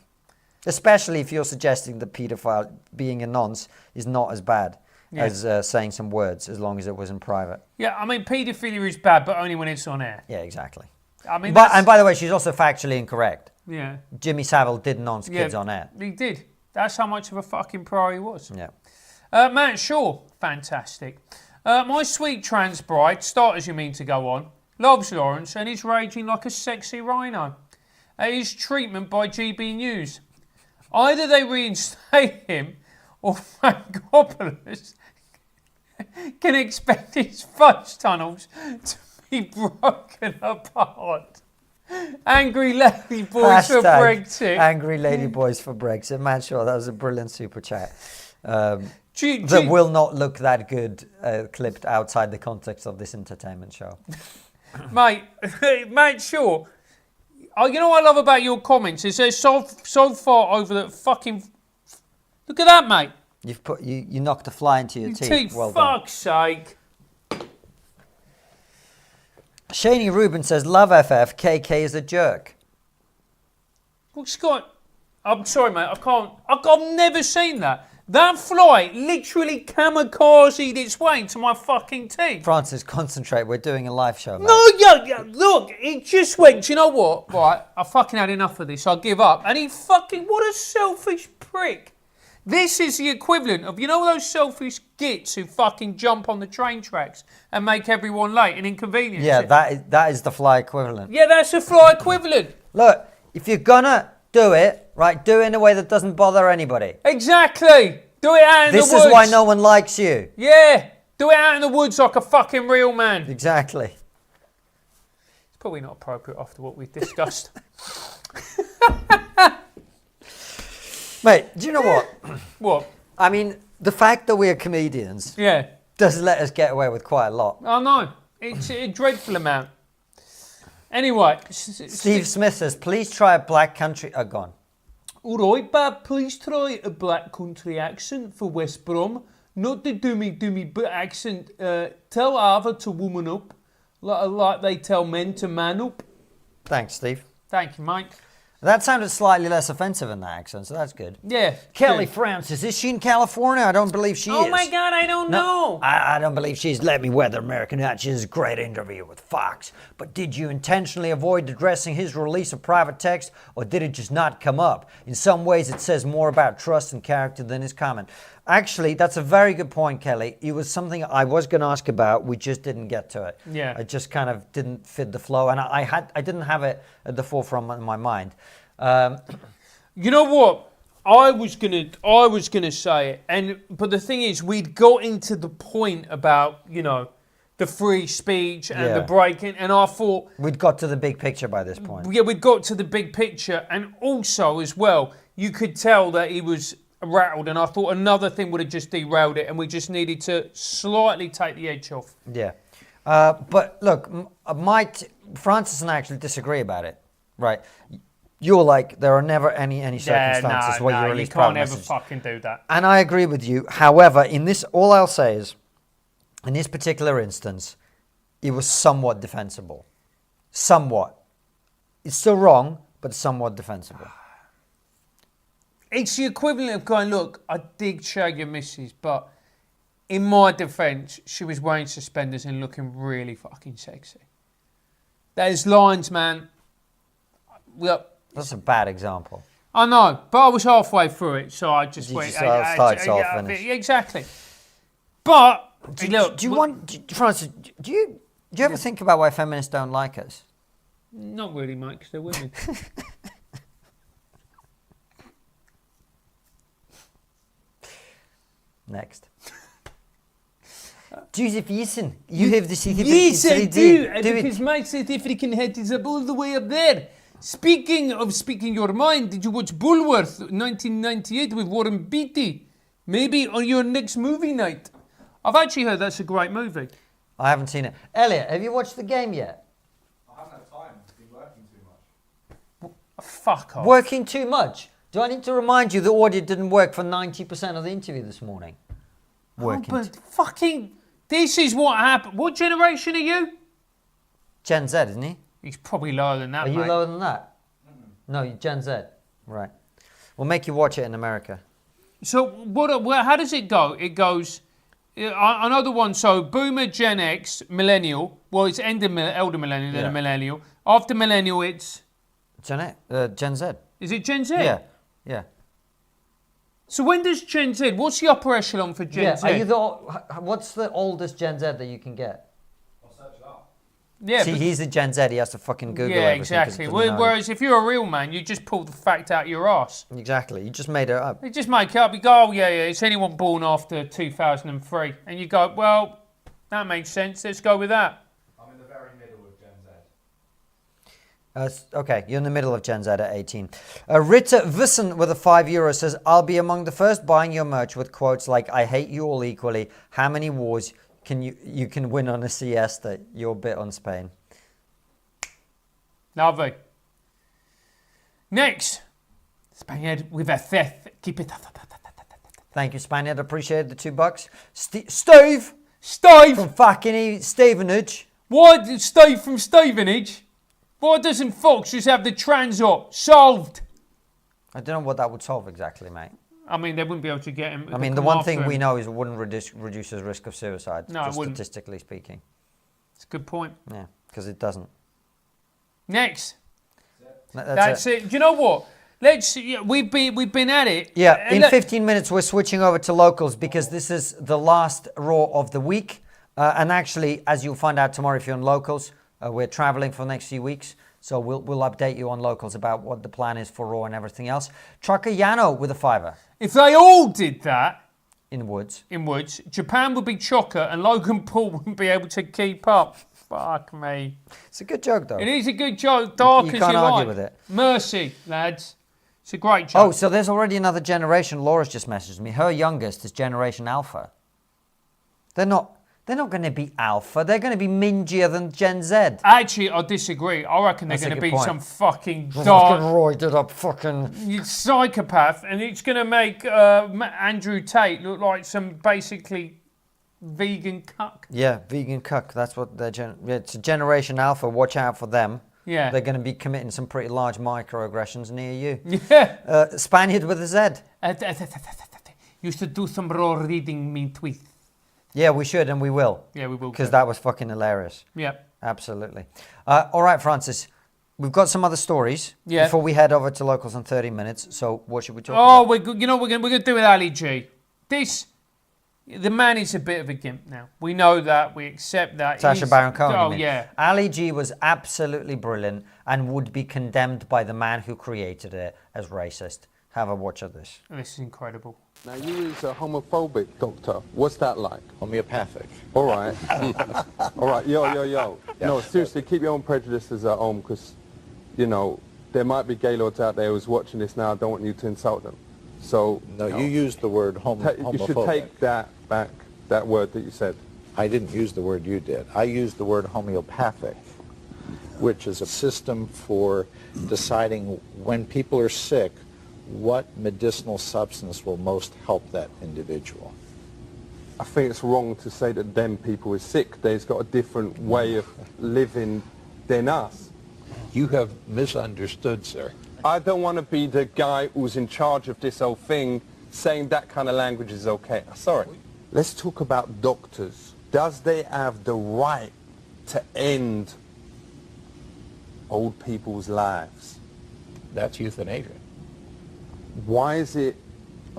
Especially if you're suggesting that paedophile being a nonce is not as bad as saying some words, as long as it was in private. Yeah, I mean, paedophilia is bad, but only when it's on air. Yeah, exactly. I mean, and by the way, she's also factually incorrect. Yeah. Jimmy Savile did nonce kids on air. He did. That's how much of a fucking pro he was. Yeah. Matt Shaw, fantastic. My sweet trans bride, starters you mean to go on, loves Lawrence and is raging like a sexy rhino at his treatment by GB News. Either they reinstate him or Frankopoulos can expect his fudge tunnels to be broken apart. Angry Lady Boys for Brexit. Angry Lady Boys for Brexit. Man, sure, that was a brilliant super chat. That will not look that good clipped outside the context of this entertainment show. Mate, sure. You know what I love about your comments is they're so far over the fucking... Look at that, mate. You knocked a fly into your teeth. Well fuck's sake. Shaney Rubin says, love FF, KK is a jerk. Well, Scott, I'm sorry, mate. I've never seen that. That flight literally kamikazed its way into my fucking teeth. Francis, concentrate. We're doing a live show, mate. No, yeah, look, it just went, do you know what? Right, I fucking had enough of this. I'll give up. And he fucking, what a selfish prick. This is the equivalent of, you know those selfish gits who fucking jump on the train tracks and make everyone late and inconvenient? Yeah, that is the fly equivalent. Yeah, that's the fly equivalent. Look, if you're gonna do it, right, do it in a way that doesn't bother anybody. Exactly. Do it out in the woods. This is why no one likes you. Yeah. Do it out in the woods like a fucking real man. Exactly. It's probably not appropriate after what we've discussed. Mate, do you know what? What? I mean, the fact that we're comedians Yeah. does let us get away with quite a lot. I know. It's a dreadful amount. Anyway. Steve Smith says, please try a black country... Oh, gone. All right, but please try a black country accent for West Brom. Not the doomy but accent. Tell Ava to woman up, like they tell men to man up. Thanks, Steve. Thank you, mate. That sounded slightly less offensive in that accent, so that's good. Yeah. Kelly good. Francis, is she in California? I don't believe she is. Oh my God, I don't know. I don't believe she's let me wear the American hat. She has a great interview with Fox. But did you intentionally avoid addressing his release of private text, or did it just not come up? In some ways, it says more about trust and character than his comment. Actually, that's a very good point, Kelly. It was something I was going to ask about. We just didn't get to it. Yeah. I just kind of didn't fit the flow, and I didn't have it at the forefront of my mind. You know what? I was gonna say it, but the thing is, we'd got into the point about the free speech and the breaking, and I thought We'd got to the big picture by this point. yeah, we'd got to the big picture, and also as well, you could tell that he was rattled, and I thought another thing would have just derailed it, and we just needed to slightly take the edge off. Yeah. But look, Francis and I actually disagree about it, right? You're like, there are never any circumstances where you release private messages. You can't ever fucking do that. And I agree with you. However, in this, all I'll say is, in this particular instance, it was somewhat defensible. Somewhat. It's still wrong, but somewhat defensible. It's the equivalent of going, look, I did shag your missus, but in my defence, she was wearing suspenders and looking really fucking sexy. There's lines, man. Look, That's a bad example. I know, but I was halfway through it, so I just went. Start, finish. Exactly. But look, Francis, do you ever think about why feminists don't like us? Not really, mate, because they're women. Next. Joseph, listen. You have the certificate. Yes, I do. Because my certificate head is up all the way up there. Speaking of speaking your mind, did you watch Bulworth 1998 with Warren Beatty? Maybe on your next movie night. I've actually heard that's a great movie. I haven't seen it. Elliot, have you watched the game yet? I haven't had time. I've been working too much. Fuck off. Working too much? Do I need to remind you the audio didn't work for 90% of the interview this morning? Working. Oh, but fucking, this is what happened. What generation are you? Gen Z, isn't he? He's probably lower than that, Are you mate. lower than that? No, you're Gen Z. Right. We'll make you watch it in America. So how does it go? It goes, another one, so Boomer, Gen X, Millennial. Well, it's elder Millennial than a Millennial. After Millennial, it's... Gen Z. Is it Gen Z? Yeah. So when does Gen Z, what's the upper echelon for Gen Z? Are you what's the oldest Gen Z that you can get? I'll search it up. Yeah, See, he's a Gen Z. He has to fucking Google yeah, everything. 'cause he exactly. doesn't know. Whereas if you're a real man, you just pull the fact out your ass. Exactly. You just made it up. You just make it up. You go, oh, yeah, it's anyone born after 2003. And you go, well, that makes sense. Let's go with that. I'm in the very middle of Gen Z. Okay, you're in the middle of Gen Z at 18. Rita Vissen with a €5 says, I'll be among the first buying your merch with quotes like, I hate you all equally. How many wars can you can win on a siesta? Your bit on Spain. Lovely. Next. Spaniard with a theft. Keep it. Thank you, Spaniard. Appreciate the $2. Steve Steve! from fucking Stevenage. Why did Steve from Stevenage? Why doesn't Fox just have the trans op solved? I don't know what that would solve exactly, mate. I mean, they wouldn't be able to get him. I mean, the one thing we know is it wouldn't reduce his risk of suicide, No, it just wouldn't. statistically speaking. It's a good point. Yeah, because it doesn't. Next. That's it. Do you know what? We've been at it. Yeah, And in look- 15 minutes, we're switching over to locals because this is the last Raw of the week. And actually, as you'll find out tomorrow if you're on locals, we're traveling for the next few weeks. So we'll update you on locals about what the plan is for Raw and everything else. Trucker Yano with a $5 If they all did that in Woods. in Woods, Japan would be chocker and Logan Paul wouldn't be able to keep up. Fuck me. It's a good joke, though. It is a good joke, dark You as can't you argue like. with it. Mercy, lads. It's a great Oh, joke. so there's already another generation. Laura's just messaged me. Her youngest is Generation Alpha. They're not going to be Alpha. They're going to be mingier than Gen Z. Actually, I disagree. I reckon they're That's a going to good be point. some fucking Fucking dark roided up fucking... psychopath, and it's going to make Andrew Tate look like some basically vegan cuck. Yeah, vegan cuck. That's what they're... it's a Generation Alpha. Watch out for them. Yeah. They're going to be committing some pretty large microaggressions near you. Yeah. Spaniard with a Z. Used to do some raw reading me tweet. Yeah, we should and we will. Yeah, we will. Because that was fucking hilarious. Yeah. Absolutely. All right, Francis. We've got some other stories before we head over to locals in 30 minutes. So what should we talk about? we're going to do with Ali G. The man is a bit of a gimp now. We know that. We accept that. Sacha Baron Cohen. Oh, you mean? yeah. Ali G was absolutely brilliant and would be condemned by the man who created it as racist. Have a watch of this. This is incredible. Now, you as a homophobic doctor, what's that like? Homeopathic. All right. All right, yo. No, seriously, keep your own prejudices at home because, you know, there might be gaylords out there who's watching this now. I don't want you to insult them. So, No, you used the word homophobic. you should take that back, that word that you said. I didn't use the word you did. I used the word homeopathic, which is a system for deciding when people are sick, what medicinal substance will most help that individual. I think it's wrong to say that them people is sick. They've got a different way of living than us. You have misunderstood, sir. I don't want to be the guy who's in charge of this whole thing saying that kind of language is okay. Sorry. Let's talk about doctors. Does they have the right to end old people's lives? That's euthanasia. Why is it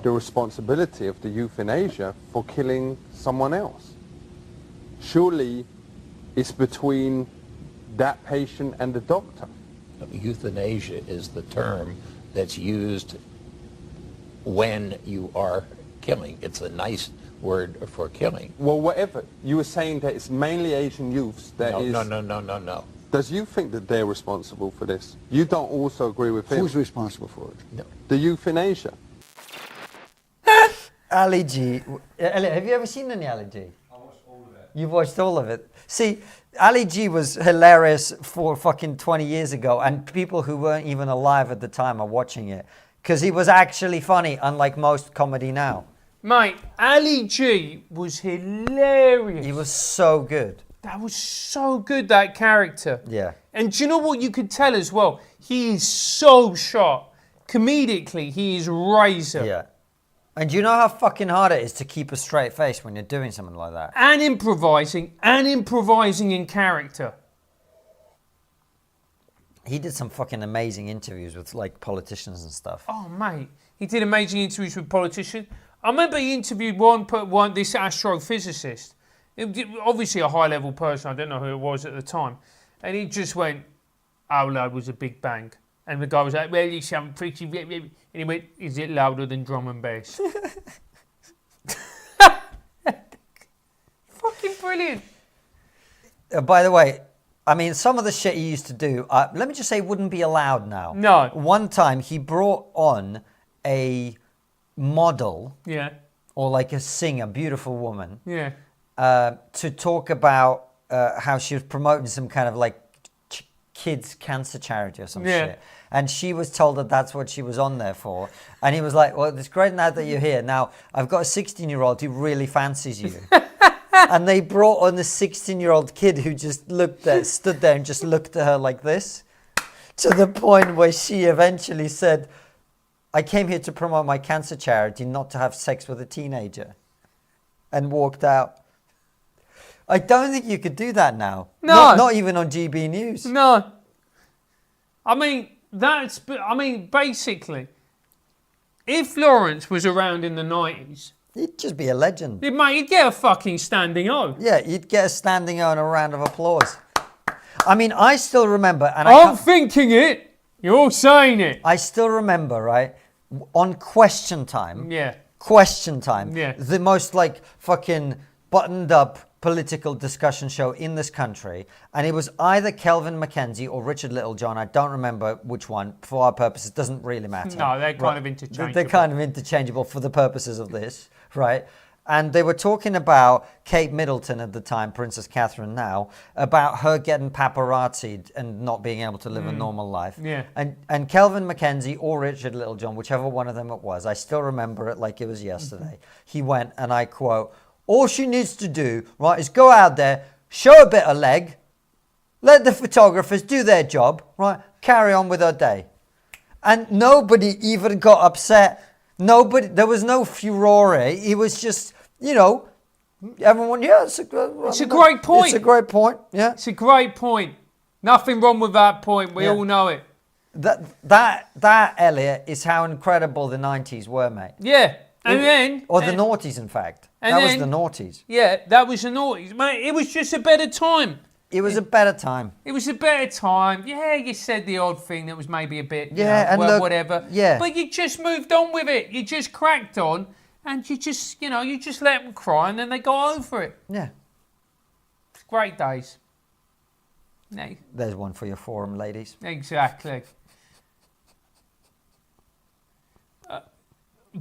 the responsibility of the euthanasia for killing someone else? Surely it's between that patient and the doctor. Euthanasia is the term that's used when you are killing. It's a nice word for killing. Well, whatever. You were saying that it's mainly Asian youths that is... No. Does you think that they're responsible for this? You don't also agree with him? Who's responsible for it? No. The euthanasia. Ali G. Elliot, have you ever seen any Ali G? I watched all of it. You've watched all of it. See, Ali G was hilarious for fucking 20 years ago, and people who weren't even alive at the time are watching it because he was actually funny, unlike most comedy now. Mate, Ali G was hilarious. He was so good. That was so good, that character. Yeah. And do you know what you could tell as well? He is so sharp. Comedically, he is razor. Yeah. And do you know how fucking hard it is to keep a straight face when you're doing something like that? And improvising in character. He did some fucking amazing interviews with like politicians and stuff. Oh, mate. He did amazing interviews with politicians. I remember he interviewed this astrophysicist. Obviously a high-level person. I don't know who it was at the time. And he just went, "How loud was a Big Bang?" And the guy was like, "Well, you sound pretty..." And he went, "Is it louder than drum and bass?" Fucking brilliant. By the way, I mean, some of the shit he used to do, let me just say, wouldn't be allowed now. No. One time he brought on a model Yeah. or like a singer, beautiful woman, Yeah. to talk about how she was promoting some kind of like kids cancer charity or some shit. And she was told that that's what she was on there for. And he was like, "Well, it's great now that you're here. Now, I've got a 16-year-old who really fancies you." and they brought on a 16-year-old kid who just stood there and just looked at her like this, to the point where she eventually said, I came here to promote my cancer charity, not to have sex with a teenager, and walked out. I don't think you could do that now. No. Not even on GB News. No. I mean, basically, if Lawrence was around in the 90s, He'd just be a legend. he'd get a fucking standing O. Yeah, you'd get a standing O and a round of applause. I mean, I still remember, and I'm thinking it. You're saying it. I still remember, right, on Question Time. Yeah. Question Time. Yeah. The most like fucking buttoned up political discussion show in this country. And it was either Kelvin Mackenzie or Richard Littlejohn. I don't remember which one. For our purposes, it doesn't really matter. No, they're kind of interchangeable. They're kind of interchangeable for the purposes of this, right? And they were talking about Kate Middleton at the time, Princess Catherine now, about her getting paparazzi'd and not being able to live a normal life. Yeah. And Kelvin Mackenzie or Richard Littlejohn, whichever one of them it was, I still remember it like it was yesterday. He went, and I quote, all she needs to do, right, is go out there, show a bit of leg, let the photographers do their job, right, carry on with her day. And nobody even got upset. Nobody, there was no furore. It was just, you know, everyone, yeah, it's a great point. It's a great point, yeah. It's a great point. Nothing wrong with that point. We Yeah. all know it. That, Elliot, is how incredible the 90s were, mate. Yeah. And then... Or the noughties, in fact. and That was then- the noughties. Yeah, that was the noughties. Mate, it was just a better time. It was a better time. It was a better time. Yeah, you said the odd thing that was maybe a bit, Yeah, and well, look, whatever. yeah. But you just moved on with it. You just cracked on, and you just let them cry, and then they got over it. Yeah. It's great days. No, There's one for your forum, ladies. exactly.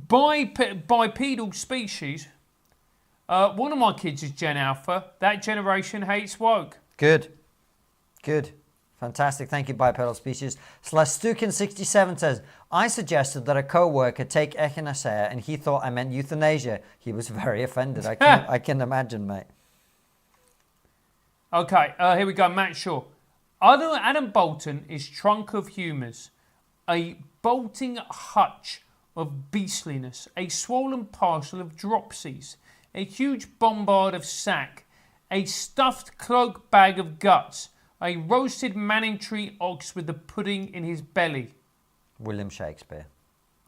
Bipedal species. One of my kids is Gen Alpha. That generation hates woke. Good. Good. Fantastic. Thank you, Bipedal Species. Slastukin67 says, I suggested that a co-worker take echinacea and he thought I meant euthanasia. He was very offended. I can imagine, mate. Okay, here we go. Matt Shaw. Adam Bolton is trunk of humours, a bolting hutch of beastliness, a swollen parcel of dropsies, a huge bombard of sack, a stuffed cloak bag of guts, a roasted Manningtree ox with the pudding in his belly. William Shakespeare.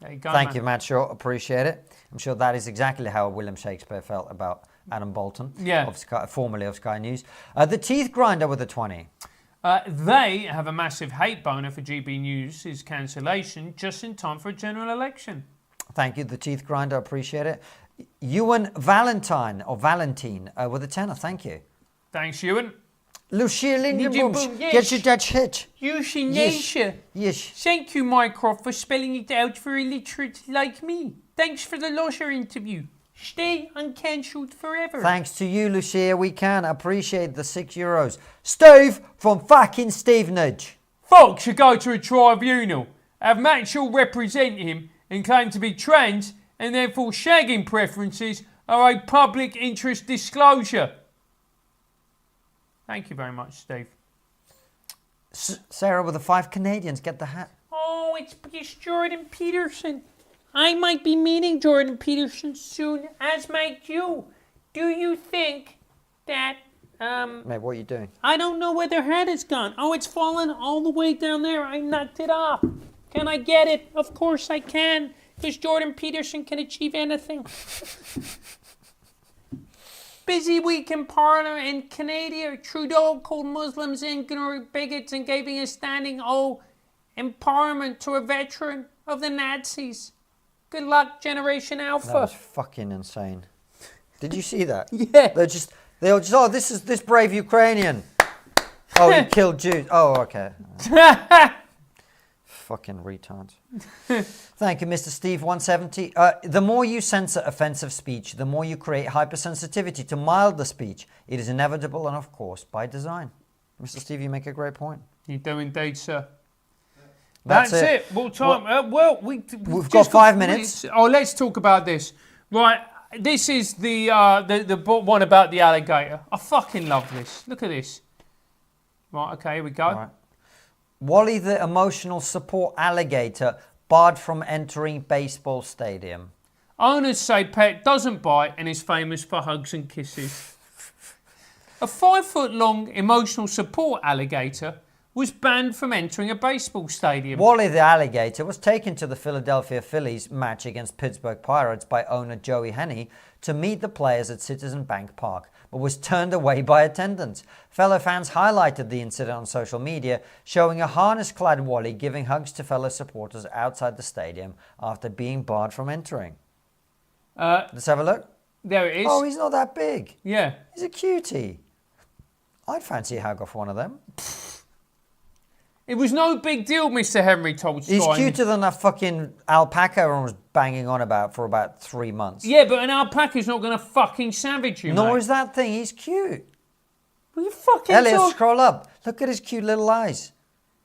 There you go, Thank man. you, Matt Shaw. Appreciate it. I'm sure that is exactly how William Shakespeare felt about Adam Bolton, Yeah. formerly of Sky News. The Teeth Grinder with a 20. They have a massive hate boner for GB News' cancellation just in time for a general election. Thank you, the Teeth Grinder. Appreciate it. Ewan Valentine with a 10. Thank you. Thanks, Ewan. Lucia Lindenboom, Lindenboom, yes. get your Dutch hit. Euthanasia. Yes. Thank you, Mycroft, for spelling it out for illiterates like me. Thanks for the Losher interview. Stay uncancelled forever. Thanks to you, Lucia. We can appreciate the €6. Steve from fucking Stevenage. Fox should go to a tribunal, have Matt Shaw represent him and claim to be trans, and therefore shagging preferences are a public interest disclosure. Thank you very much, Steve. Sarah with the 5 Canadians. Get the hat. Oh, it's Jordan Peterson. I might be meeting Jordan Peterson soon, as might you. Do you think that, Mate, what are you doing? I don't know where their hat is gone. Oh, it's fallen all the way down there. I knocked it off. Can I get it? Of course I can, because Jordan Peterson can achieve anything. Busy week in Parliament in Canada. Trudeau called Muslims ignorant bigots and gave a standing O in Parliament to a veteran of the Nazis. Good luck, Generation Alpha. That was fucking insane. Did you see that? Yeah. They all just, oh, this brave Ukrainian. Oh, he killed Jews. Oh, okay. Fucking retards. Thank you, Mr. Steve 170. The more you censor offensive speech, the more you create hypersensitivity to milder speech. It is inevitable and, of course, by design. Mr. Steve, you make a great point. You do indeed, sir. That's it. Well, time. We've got just 5 minutes. Oh, let's talk about this. Right. This is the one about the alligator. I fucking love this. Look at this. Right, okay, here we go. Right. Wally the emotional support alligator barred from entering baseball stadium. Owners say pet doesn't bite and is famous for hugs and kisses. A 5-foot-long emotional support alligator was banned from entering a baseball stadium. Wally the alligator was taken to the Philadelphia Phillies match against Pittsburgh Pirates by owner Joey Henney to meet the players at Citizen Bank Park, but was turned away by attendants. Fellow fans highlighted the incident on social media, showing a harness-clad Wally giving hugs to fellow supporters outside the stadium after being barred from entering. Let's have a look. There it is. Oh, he's not that big. Yeah. He's a cutie. I'd fancy a hug off one of them. It was no big deal, Mr. Henry told Sky. He's cuter than that fucking alpaca everyone was banging on about for about 3 months. Yeah, but an alpaca's not going to fucking savage you, Nor mate. is that thing. He's cute. What are you fucking Elliot, talking? scroll up. Look at his cute little eyes.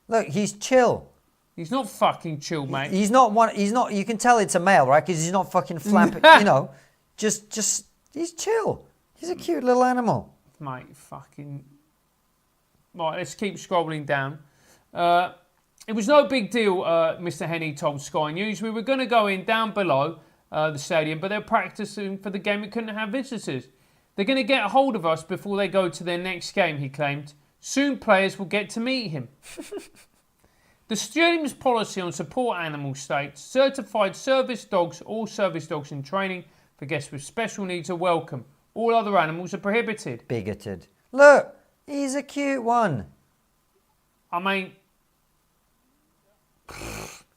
Look, he's chill. He's not fucking chill, mate. He's not one. He's not. You can tell it's a male, right? Because he's not fucking flapping. You know, just. He's chill. He's a cute little animal. Mate, fucking... Right, let's keep scrolling down. It was no big deal, Mr. Henney told Sky News. We were going to go in down below the stadium, but they're practicing for the game. We couldn't have visitors. They're going to get a hold of us before they go to their next game, he claimed. Soon players will get to meet him. The stadium's policy on support animals states certified service dogs or service dogs in training for guests with special needs are welcome. All other animals are prohibited. Bigoted. Look, he's a cute one. I mean...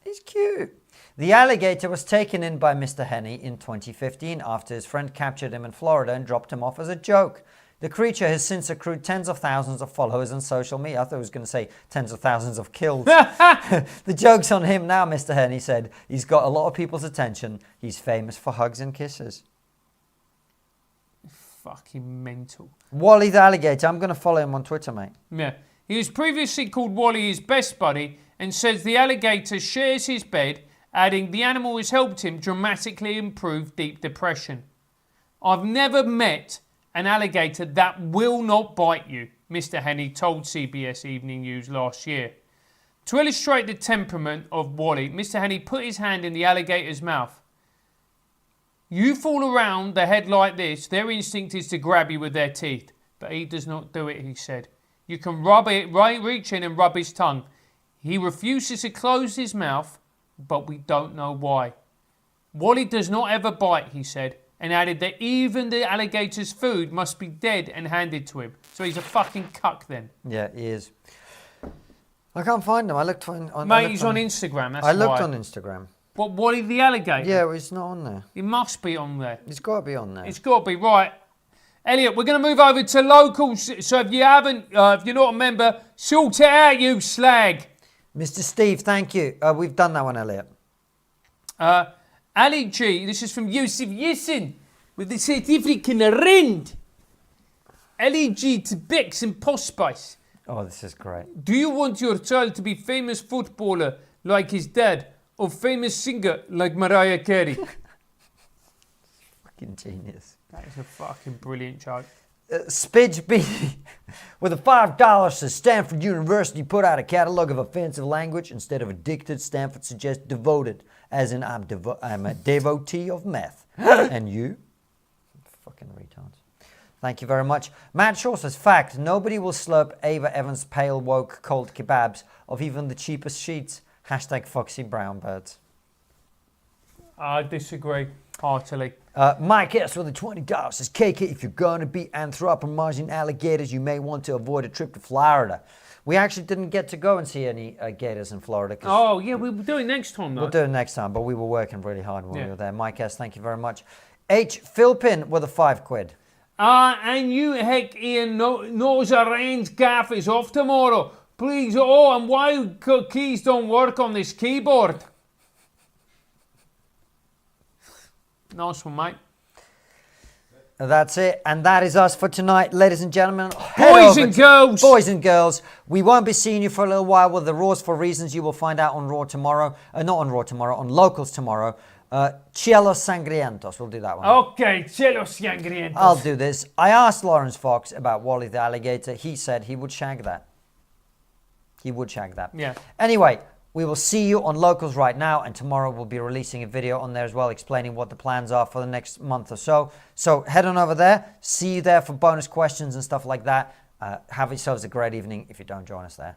He's cute. The alligator was taken in by Mr. Henney in 2015 after his friend captured him in Florida and dropped him off as a joke. The creature has since accrued tens of thousands of followers on social media. I thought I was going to say tens of thousands of kills. The joke's on him now, Mr. Henney said. He's got a lot of people's attention. He's famous for hugs and kisses. Fucking mental. Wally the alligator. I'm going to follow him on Twitter, mate. Yeah. He was previously called Wally his best buddy and says the alligator shares his bed, adding the animal has helped him dramatically improve deep depression. I've never met an alligator that will not bite you, Mr. Henney told CBS Evening News last year. To illustrate the temperament of Wally, Mr. Henney put his hand in the alligator's mouth. You fool around the head like this, their instinct is to grab you with their teeth. But he does not do it, he said. You can rub it, reach in and rub his tongue. He refuses to close his mouth, but we don't know why. Wally does not ever bite, he said, and added that even the alligator's food must be dead and handed to him. So he's a fucking cuck then. Yeah, he is. I can't find him. I looked for him. Mate, he's on Instagram, that's I looked why. on Instagram. What, Wally the alligator? Yeah, well, it's not on there. It must be on there. It's got to be on there. It's got to be. Right. Elliot, we're going to move over to locals. So if you haven't, if you're not a member, sort it out, you slag. Mr. Steve, thank you. We've done that one, Elliot. Ali G, this is from Yusuf Yisin with the certificate rind. Ali G to Bex and Postspice. Oh, this is great. Do you want your child to be famous footballer like his dad or famous singer like Mariah Carey? Fucking genius. That is a fucking brilliant joke. Spidge B, with a $5 says Stanford University put out a catalog of offensive language. Instead of addicted, Stanford suggests devoted, as in I'm a devotee of meth. And you? Fucking retards. Thank you very much. Matt Shaw says, fact, nobody will slurp Ava Evans' pale woke cold kebabs of even the cheapest sheets. Hashtag Foxy Brownbirds. I disagree heartily. Mike S. with a $20 says, KK, if you're going to be anthropomorphizing alligators, you may want to avoid a trip to Florida. We actually didn't get to go and see any gators in Florida. Oh, yeah, we'll do it next time, though. We'll do it next time, but we were working really hard when we Yeah. were there. Mike S., thank you very much. H. Philpin with a £5. And you, heck, Ian, knows our range gaff is off tomorrow. Please, and why keys don't work on this keyboard? Nice one, mate. That's it, and that is us for tonight, ladies and gentlemen. Boys and girls. Boys and girls, we won't be seeing you for a little while with the Raws for reasons you will find out on Raw tomorrow. Not on Raw tomorrow, on Locals tomorrow. Cielos Sangrientos. We'll do that one. Okay, Cielos Sangrientos. I'll do this. I asked Lawrence Fox about Wally the alligator. He said he would shag that. He would shag that. Yeah. Anyway, we will see you on Locals right now, and tomorrow we'll be releasing a video on there as well, explaining what the plans are for the next month or so. So head on over there. See you there for bonus questions and stuff like that. Have yourselves a great evening if you don't join us there.